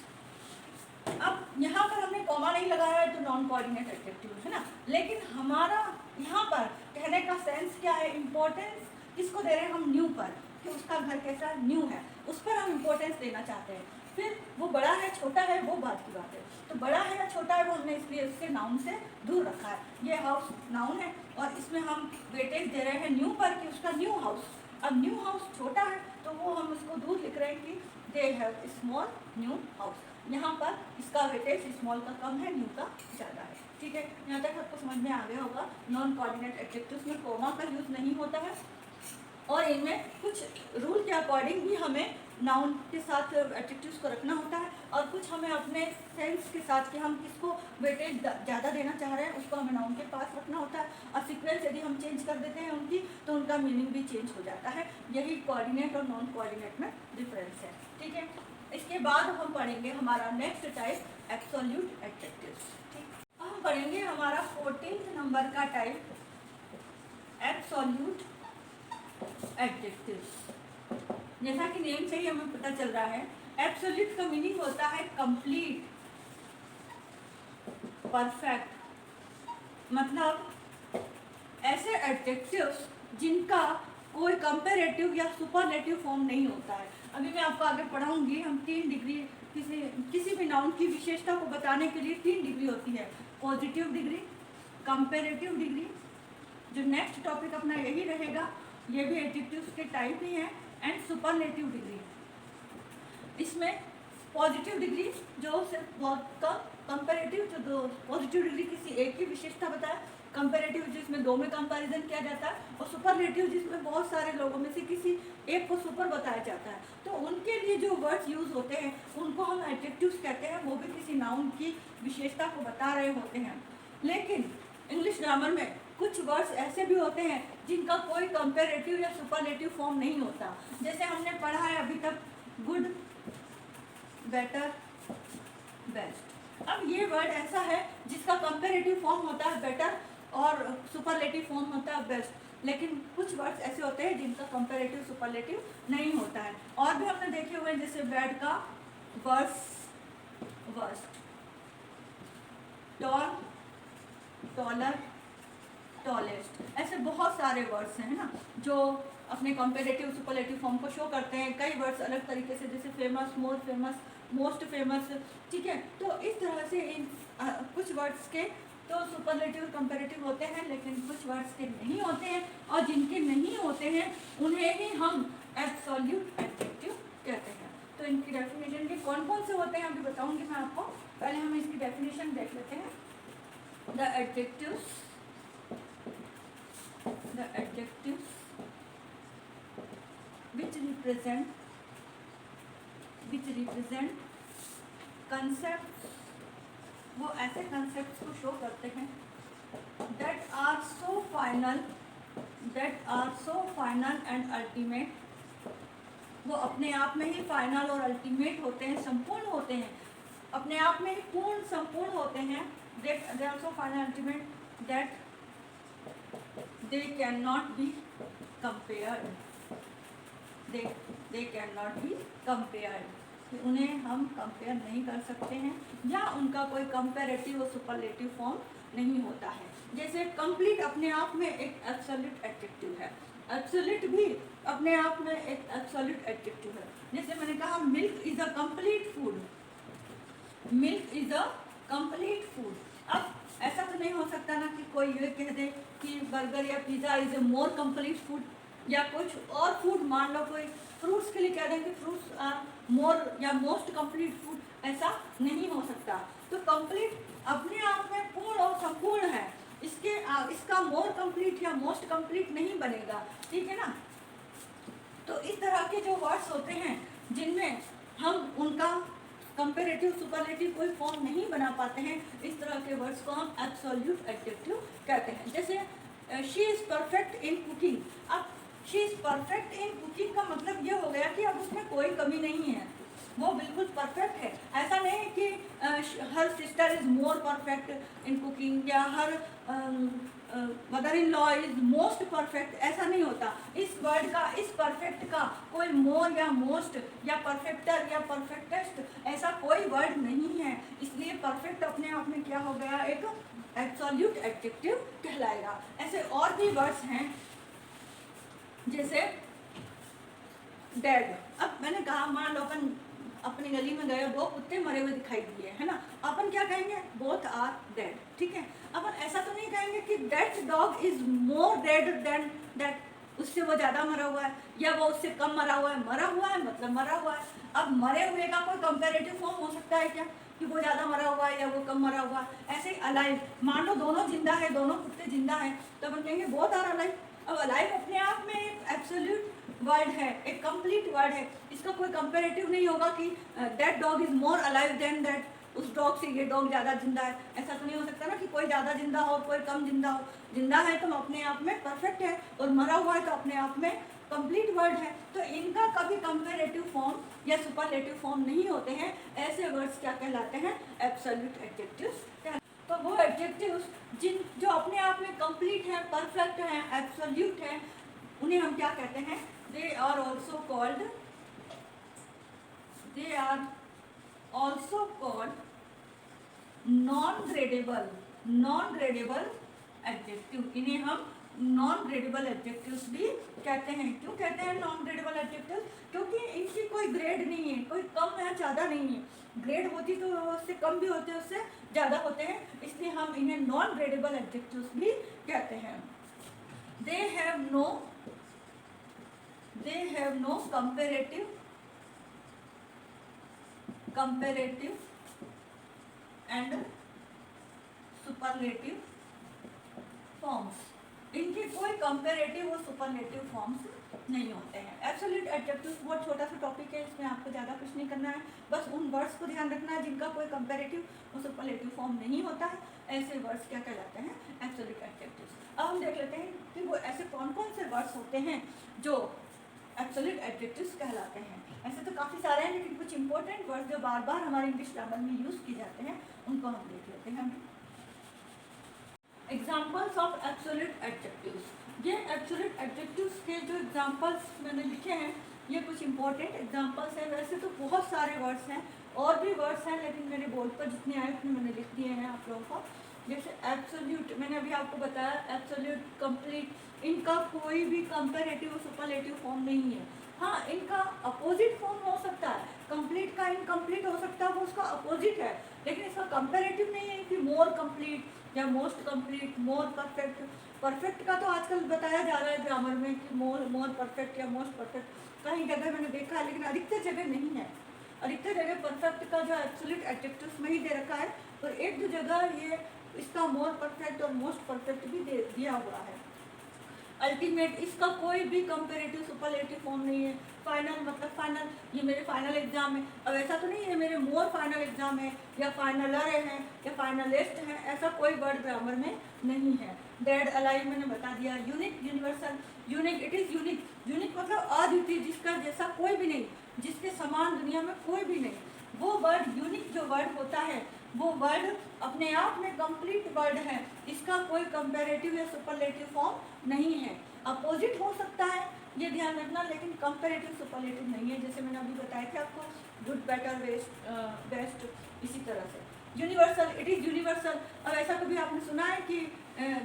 अब यहाँ पर हमने कॉमा नहीं लगाया है तो नॉन कोऑर्डिनेट एडजेक्टिव है ना, लेकिन हमारा यहाँ पर कहने का सेंस क्या है, इम्पोर्टेंस किसको दे रहे हैं हम, न्यू पर, कि उसका घर कैसा न्यू है, उस पर हम इम्पोर्टेंस देना चाहते हैं। फिर वो बड़ा है छोटा है वो बात की बात है, तो बड़ा है या छोटा है वो हमने इसलिए उसके नाउन से दूर रखा है। ये हाउस नाउन है, और इसमें हम वेटेज दे रहे हैं न्यू पर कि उसका न्यू हाउस। अब न्यू हाउस छोटा है तो वो हम उसको दूर लिख रहे हैं कि they have small new house. यहाँ पर इसका वेटेज स्मॉल का कम है, न्यू का ज़्यादा है। ठीक है, यहाँ तक आपको समझ में आ गया होगा। नॉन कोऑर्डिनेट एडजेक्टिव्स में कोमा का यूज़ नहीं होता है, और इनमें कुछ रूल के अकॉर्डिंग भी हमें नाउन के साथ एडजेक्टिव्स को रखना होता है, और कुछ हमें अपने सेंस के साथ कि हम किसको वेटेज ज़्यादा देना चाह रहे हैं उसको हमें नाउन के पास रखना होता है। और सीक्वेंस यदि हम चेंज कर देते हैं उनकी, तो उनका मीनिंग भी चेंज हो जाता है। यही कोऑर्डिनेट और नॉन कोऑर्डिनेट में डिफरेंस है। ठीक है, इसके बाद हम पढ़ेंगे हमारा नेक्स्ट टाइप, एब्सोल्यूट एडजेक्टिव्स। ठीक, हम पढ़ेंगे हमारा 14th नंबर का टाइप, एब्सोल्यूट एडजेक्टिव्स। जैसा कि नेम से ही हमें पता चल रहा है, एब्सोल्यूट का मीनिंग होता है कंप्लीट, परफेक्ट। मतलब ऐसे एडजेक्टिव्स जिनका कोई कंपैरेटिव या सुपरलेटिव फॉर्म नहीं होता है। अभी मैं आपको आगे पढ़ाऊंगी, हम 3 डिग्री, किसी भी नाउन की विशेषता को बताने के लिए 3 डिग्री होती है, पॉजिटिव डिग्री, कंपैरेटिव डिग्री, जो नेक्स्ट टॉपिक अपना यही रहेगा, ये भी एडजेक्टिव्स के टाइप ही हैं, एंड सुपरलेटिव डिग्री। इसमें पॉजिटिव डिग्री जो सिर्फ बहुत कम, कंपैरेटिव जो दो, पॉजिटिव डिग्री किसी एक की विशेषता बताए, कंपैरेटिव जिसमें 2 में कंपैरिजन किया जाता है, और सुपरलेटिव जिसमें बहुत सारे लोगों में से किसी एक को सुपर बताया जाता है। तो उनके लिए जो वर्ड्स यूज़ होते हैं उनको हम एडजेक्टिव्स कहते हैं, वो भी किसी नाउन की विशेषता को बता रहे होते हैं। लेकिन इंग्लिश ग्रामर में कुछ वर्ड्स ऐसे भी होते हैं जिनका कोई कंपैरेटिव या सुपरलेटिव फॉर्म नहीं होता। जैसे हमने पढ़ा है अभी तक गुड, बेटर, बेस्ट। अब ये वर्ड ऐसा है जिसका कंपैरेटिव फॉर्म होता है बेटर और सुपरलेटिव फॉर्म होता है बेस्ट, लेकिन कुछ वर्ड्स ऐसे होते हैं जिनका कंपैरेटिव सुपरलेटिव नहीं होता है। और भी हमने देखे हुए हैं, जैसे बैड का worse, worst, tall, taller, tallest. ऐसे बहुत सारे वर्ड्स हैं ना जो अपने कंपैरेटिव सुपरलेटिव फॉर्म को शो करते हैं। कई वर्ड्स अलग तरीके से, जैसे famous, more famous, most famous. ठीक है, तो इस तरह से इन कुछ वर्ड्स के तो सुपरलेटिव कंपैरेटिव होते हैं, लेकिन कुछ वर्ड्स के नहीं होते हैं, और जिनके नहीं होते हैं उन्हें ही हम एब्सोल्यूट एडजेक्टिव कहते हैं। तो इनकी डेफिनेशन के कौन कौन से होते हैं अभी बताऊंगी मैं आपको। पहले हम इसकी डेफिनेशन देख लेते हैं। The adjectives which represent concepts वो ऐसे कंसेप्ट को शो करते हैं that are so final and ultimate, वो अपने आप में ही फाइनल और अल्टीमेट होते हैं, संपूर्ण होते हैं, अपने आप में ही पूर्ण संपूर्ण होते हैं। They are so final ultimate that they can not be compared, they can not be compared, उन्हें हम कंपेयर नहीं कर सकते हैं या उनका कोई कंपेरेटिव और सुपरलेटिव फॉर्म नहीं होता है। जैसे कंप्लीट अपने आप में एक एब्सोल्यूट एडजेक्टिव है, एब्सोल्यूट भी अपने आप में एक एब्सोल्यूट एडजेक्टिव है। जैसे मैंने कहा milk is a complete food, milk is a complete food. अब ऐसा तो नहीं हो सकता ना कि कोई ये कह दे कि बर्गर या pizza is a more complete food, या कुछ और फूड, मान लो कोई फ्रूट्स के लिए कह दें कि फ्रूट्स आर मोर या मोस्ट कंप्लीट फूड, ऐसा नहीं हो सकता। तो कंप्लीट अपने आप में पूर्ण और संपूर्ण है, इसका मोर कंप्लीट या मोस्ट कंप्लीट नहीं बनेगा, ठीक है ना। तो इस तरह के जो वर्ड्स होते हैं जिनमें हम उनका कंपेरेटिव सुपरलेटिव कोई फॉर्म नहीं बना पाते हैं, इस तरह के वर्ड्स को हम एब्सोल्यूट एडजेक्टिव कहते हैं। जैसे she is perfect in cooking. अब she is perfect in cooking का मतलब ये हो गया कि अब उसमें कोई कमी नहीं है, वो बिल्कुल परफेक्ट है। ऐसा नहीं है कि हर sister is more perfect in cooking या हर mother in law is most perfect, ऐसा नहीं होता। इस वर्ड का, इस परफेक्ट का कोई मोर या मोस्ट या परफेक्टर या परफेक्टेस्ट ऐसा कोई वर्ड नहीं है, इसलिए परफेक्ट अपने आप में क्या हो गया, एक एब्सोल्यूट एडजेक्टिव कहलाएगा। ऐसे और भी वर्ड्स हैं जैसे डेड। अब मैंने कहा मान लो अपन अपनी गली में गए, दो कुत्ते मरे हुए दिखाई दिए, है ना, अपन क्या कहेंगे, बोथ आर डेड, ठीक है। अपन ऐसा तो नहीं कहेंगे कि that dog is more dead than that, उससे वो ज़्यादा मरा हुआ है या वो उससे कम मरा हुआ है। मरा हुआ है मतलब मरा हुआ है। अब मरे हुए का कोई कंपेरेटिव फॉर्म हो सकता है क्या, कि वो ज़्यादा मरा हुआ है या वो कम मरा हुआ है। ऐसे अलाइव, मान लो दोनों जिंदा है, दोनों कुत्ते जिंदा हैं, तो अपन कहेंगे बोथ आर अलाइव। अब अलाइव अपने आप में एक एब्सोल्यूट वर्ड है, एक कंप्लीट वर्ड है, इसका कोई कंपेरेटिव नहीं होगा कि that dog is more alive than that, उस डॉग से ये डॉग ज़्यादा जिंदा है। ऐसा तो नहीं हो सकता ना कि कोई ज़्यादा जिंदा हो कोई कम जिंदा हो। जिंदा है तो अपने आप में परफेक्ट है, और मरा हुआ है तो अपने आप में कंप्लीट वर्ड है। तो इनका कभी कंपेरेटिव फॉर्म या सुपरलेटिव फॉर्म नहीं होते हैं। ऐसे वर्ड्स क्या कहलाते हैं, एब्सोल्यूट एडजेक्टिव्स। तो वो एडजेक्टिव्स जो अपने आप में कंप्लीट हैं, परफेक्ट हैं, एब्सोल्यूट हैं, उन्हें हम क्या कहते हैं, they are also called non-gradable adjective। इन्हें हम नॉन ग्रेडेबल एडजेक्टिव्स भी कहते हैं। क्यों कहते हैं नॉन ग्रेडेबल एडजेक्टिव्स, क्योंकि इनकी कोई ग्रेड नहीं है, कोई कम या ज़्यादा नहीं है। ग्रेड होती तो उससे कम भी होते हैं, उससे ज़्यादा होते हैं, इसलिए हम इन्हें नॉन ग्रेडेबल एडजेक्टिव्स भी कहते हैं। They have no comparative and superlative forms। इनके कोई कंपेरेटिव और सुपरलेटिव फॉर्म्स नहीं होते हैं। एब्सोल्यूट एडजेक्टिव्स बहुत छोटा सा टॉपिक है, इसमें आपको ज़्यादा कुछ नहीं करना है, बस उन वर्ड्स को ध्यान रखना है जिनका कोई कंपेरेटिव और सुपरलेटिव फॉर्म नहीं होता है। ऐसे वर्ड्स क्या कहलाते हैं, एब्सोल्यूट एडजेक्टिव्स। अब हम देख लेते हैं कि वो ऐसे कौन कौन से वर्ड्स होते हैं जो एब्सोल्यूट एडजेक्टिव्स कहलाते हैं। ऐसे तो काफ़ी सारे हैं, लेकिन कुछ इंपॉर्टेंट वर्ड्स जो बार बार हमारे इंग्लिश ग्रामर में यूज़ किए जाते हैं उनको हम देख लेते हैं। Examples of absolute adjectives. ये एब्सोल्यूट एडजेक्टिव्स के जो एग्जाम्पल्स मैंने लिखे हैं, ये कुछ इंपॉर्टेंट एग्जाम्पल्स हैं। वैसे तो बहुत सारे वर्ड्स हैं, और भी वर्ड्स हैं, लेकिन मेरे बोर्ड पर जितने आए उतने मैंने लिख दिए हैं आप लोगों को। जैसे एब्सोल्यूट, मैंने अभी आपको बताया, एब्सोल्यूट, कंप्लीट, इनका कोई भी कंपेरेटिव और सुपरलेटिव फॉर्म नहीं है। हाँ, इनका अपोजिट फॉर्म हो सकता है, कंप्लीट का इनकम्प्लीट हो सकता है, वो उसका अपोजिट है, लेकिन इसका कंपेरेटिव नहीं है कि मोर कंप्लीट या most complete, more perfect. Perfect का तो आजकल बताया जा रहा है ग्रामर में कि मोर परफेक्ट या मोस्ट परफेक्ट, कहीं जगह मैंने देखा है, लेकिन अधिकतर जगह नहीं है। अधिकतर जगह परफेक्ट का जो एब्सोल्यूट एडजेक्टिव्स में ही दे रखा है, और एक दो जगह ये इसका मोर परफेक्ट और मोस्ट परफेक्ट भी दिया हुआ है। अल्टीमेट, इसका कोई भी कंपेरेटिव सुपरलेटिव फॉर्म नहीं है। फाइनल मतलब फाइनल, ये मेरे फाइनल एग्जाम है। अब ऐसा तो नहीं है मेरे मोर फाइनल एग्जाम है या फाइनलर है या फाइनलिस्ट है, ऐसा कोई वर्ड ग्रामर में नहीं है। डेड अलाइव मैंने बता दिया। Unique universal, unique it is unique, unique मतलब अद्वितीय, जिसका जैसा कोई भी नहीं, जिसके समान दुनिया में कोई भी नहीं। वो वर्ड यूनिक जो वर्ड होता है वो वर्ड अपने आप में कंप्लीट वर्ड है, इसका कोई कंपैरेटिव या सुपरलेटिव फॉर्म नहीं है। अपोजिट हो सकता है, ये ध्यान रखना, लेकिन कंपैरेटिव सुपरलेटिव नहीं है। जैसे मैंने अभी बताया था आपको, गुड बेटर बेस्ट, इसी तरह से। Universal, it is universal. अब ऐसा कभी आपने सुना है कि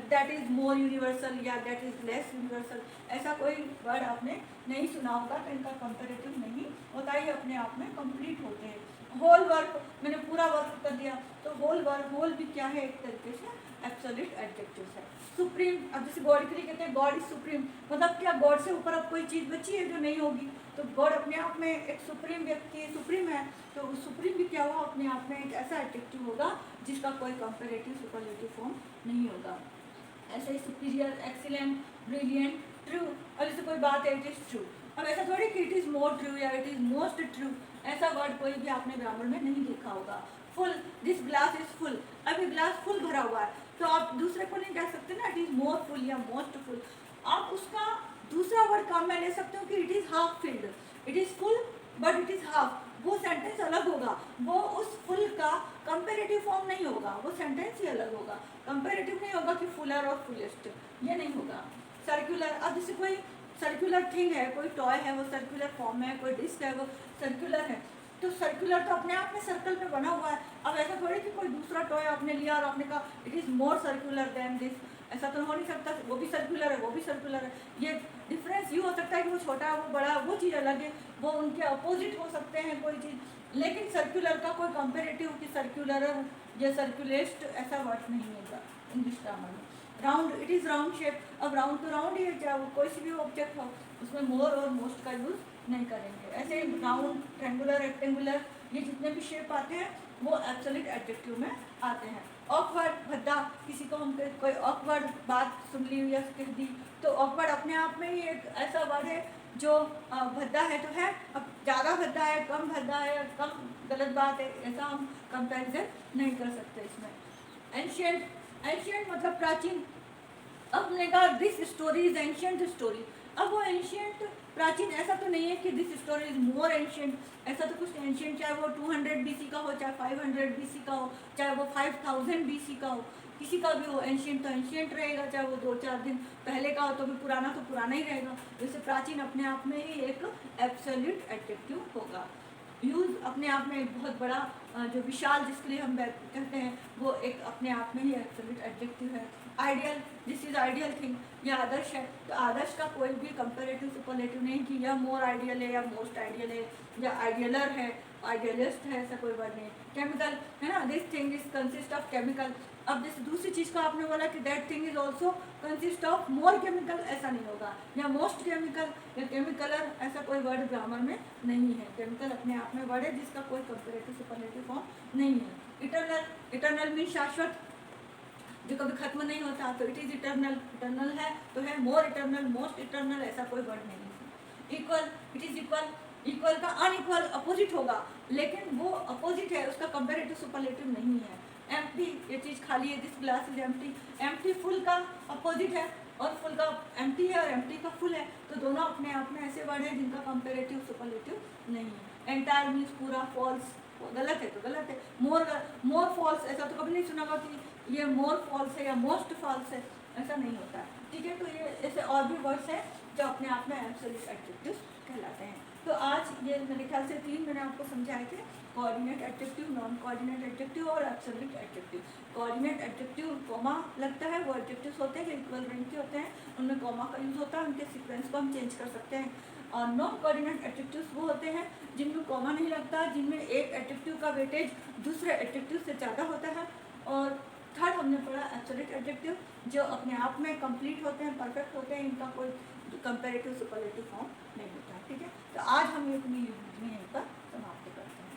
दैट इज़ मोर यूनिवर्सल या दैट इज़ लेस यूनिवर्सल, ऐसा कोई वर्ड आपने नहीं सुना होगा, तो इनका कंपैरेटिव नहीं होता, ये अपने आप में कंप्लीट होते हैं। होल वर्क, मैंने पूरा वर्क कर दिया, तो होल वर्क, होल भी क्या है, एक तरीके से एब्सोल्यूट एडजेक्टिव है। सुप्रीम, अब जैसे गॉड के लिए कहते हैं गॉड इज सुप्रीम, मतलब क्या गॉड से ऊपर अब कोई चीज़ बची है जो नहीं होगी, तो गॉड अपने आप में एक सुप्रीम व्यक्ति सुप्रीम है, तो सुप्रीम भी क्या हुआ, अपने आप में एक ऐसा एडजेक्टिव होगा जिसका कोई कंपैरेटिव सुपरलेटिव फॉर्म नहीं होगा। ऐसे ही सुपीरियर, एक्सीलेंट, ब्रिलियंट, ट्रू। अब जैसे कोई बात है, इट इज़ ट्रू, अब ऐसा थोड़ी कि इट इज़ मोर ट्रू या इट इज़ मोस्ट ट्रू, ऐसा वर्ड कोई भी आपने ग्रामर में नहीं देखा होगा। Full, this glass is full, अब ये ग्लास फुल भरा हुआ है, तो आप दूसरे को नहीं कह सकते ना इट इज़ मोर फुल या मोस्ट फुल, आप उसका दूसरा वर्ड काम में ले सकते हो कि it is half filled, it is full but it is half, वो सेंटेंस अलग होगा, वो उस फुल का कंपैरेटिव फॉर्म नहीं होगा, वो सेंटेंस ही अलग होगा, कंपैरेटिव नहीं होगा कि फुलर और फुलेस्ट, ये नहीं होगा। सर्कुलर, अब जैसे कोई सर्कुलर थिंग है, कोई टॉय है वो सर्कुलर फॉर्म में है, कोई डिस्क है वो सर्कुलर है, तो सर्कुलर तो अपने आप में सर्कल में बना हुआ है। अब ऐसा थोड़ी कि कोई दूसरा टॉय आपने लिया और आपने कहा it is more circular than this, ऐसा तो हो नहीं सकता, वो भी सर्कुलर है वो भी सर्कुलर है। ये डिफरेंस ये हो सकता है कि वो छोटा है वो बड़ा, वो चीज़ अलग है, वो उनके अपोजिट हो सकते हैं कोई चीज़, लेकिन सर्कुलर का कोई कंपेरेटिव कि सर्कुलर या सर्कुलेस्ट ऐसा वर्ड नहीं होगा इंग्लिश ग्रामर में। Round, it is round shape, अब राउंड तो राउंड ही है, चाहे वो कोई सी भी ऑब्जेक्ट हो, उसमें मोर और मोस्ट का यूज़ नहीं करेंगे। ऐसे राउंड, ट्रेंगुलर, रेक्टेंगुलर, ये जितने भी शेप आते हैं वो एब्सोल्यूट एडजेक्टिव में आते हैं। ऑकवर्ड, भद्दा, किसी को हम कोई ऑकवर्ड बात सुन ली या कह दी, तो ऑकवर्ड अपने आप में ही एक ऐसा वर्ड है जो भद्दा है तो है, अब ज़्यादा भद्दा है, कम भद्दा है, कम गलत बात है, ऐसा हम कंपैरिजन नहीं कर सकते इसमें। एंशियंट, एंशियंट मतलब प्राचीन, अब हमने कहा this story is ancient story, अब वो एंशियंट प्राचीन ऐसा तो नहीं है कि this story is more ancient, ऐसा तो कुछ एंशियंट चाहे वो 200 बीसी का हो, चाहे 500 बीसी का हो, चाहे वो 5000 बीसी का हो, किसी का भी हो, एंशियंट तो एंशियंट रहेगा, चाहे वो 2-4 दिन पहले का हो तो भी पुराना तो पुराना ही रहेगा। वैसे प्राचीन अपने आप में ही एक एब्सोल्यूट एडजेक्टिव होगा। यूज़ अपने आप में एक बहुत बड़ा जो विशाल जिसके लिए हम कहते हैं वो एक अपने आप में ही एब्सोल्यूट एडजेक्टिव है। Ideal, this is ideal thing, यह आदर्श है, तो आदर्श का कोई भी कंपैरेटिव सुपरलेटिव नहीं कि यह मोर आइडियल है या मोस्ट आइडियल है या आइडियलर है, आइडियलिस्ट है, ऐसा कोई वर्ड नहीं। केमिकल है ना, this thing is consist of chemical, अब जैसे दूसरी चीज़ का आपने बोला कि that thing is also consist of more chemical, ऐसा नहीं होगा, या मोस्ट केमिकल या केमिकलर, ऐसा कोई वर्ड ग्रामर में नहीं है। केमिकल अपने आप में वर्ड है जिसका कोई कंपैरेटिव सुपरलेटिव फॉर्म नहीं है। इटरनल, इटरनल मीन शाश्वत, जो कभी खत्म नहीं होता, तो इट इज़ इटरनल, इटरनल है तो है, मोर इटरनल, मोस्ट इटरनल, ऐसा कोई वर्ड नहीं है। Equal, it is equal, equal का अनइक्वल अपोजिट होगा, लेकिन वो अपोजिट है, उसका कंपैरेटिव सुपरलेटिव नहीं है। एम्प्टी, ये चीज़ खाली है, this glass is empty, empty full का अपोजिट है, और फुल का एम्प्टी है और एम्प्टी का फुल है, तो दोनों अपने आप में ऐसे वर्ड है जिनका कंपैरेटिव सुपरलेटिव नहीं है। एंटायर मीन्स पूरा, फॉल्स, गलत है तो गलत है। मोर, मोर फॉल्स, ऐसा तो कभी नहीं सुना होगा कि ये मोर फॉल्स है या मोस्ट फॉल्स है, ऐसा नहीं होता है, ठीक है। तो ये ऐसे और भी वर्ड्स हैं जो अपने आप में एब्सोल्यूट एडजेक्टिव कहलाते हैं। तो आज ये मेरे ख्याल से 3 मैंने आपको समझाए थे, coordinate adjective, non coordinate adjective और absolute adjective. Coordinate adjective comma लगता है, वो एडजेक्टिव्स होते हैं जो इक्वल रैंक के होते हैं, उनमें कॉमा का यूज़ होता है, उनके सीक्वेंस को हम चेंज कर सकते हैं। और नॉन कोऑर्डिनेट एडजेक्टिव्स वो होते हैं जिनमें कॉमा नहीं लगता, जिनमें एक एडजेक्टिव का वेटेज दूसरे एडजेक्टिव से ज़्यादा होता है। और थर्ड हमने पढ़ा एब्सोल्यूट एडजेक्टिव, जो अपने आप में कंप्लीट होते हैं, परफेक्ट होते हैं, इनका कोई कंपैरेटिव सुपरलेटिव फॉर्म नहीं होता है, ठीक है। तो आज हम ये अपनी यूनिट में यहीं पर समाप्त करते हैं।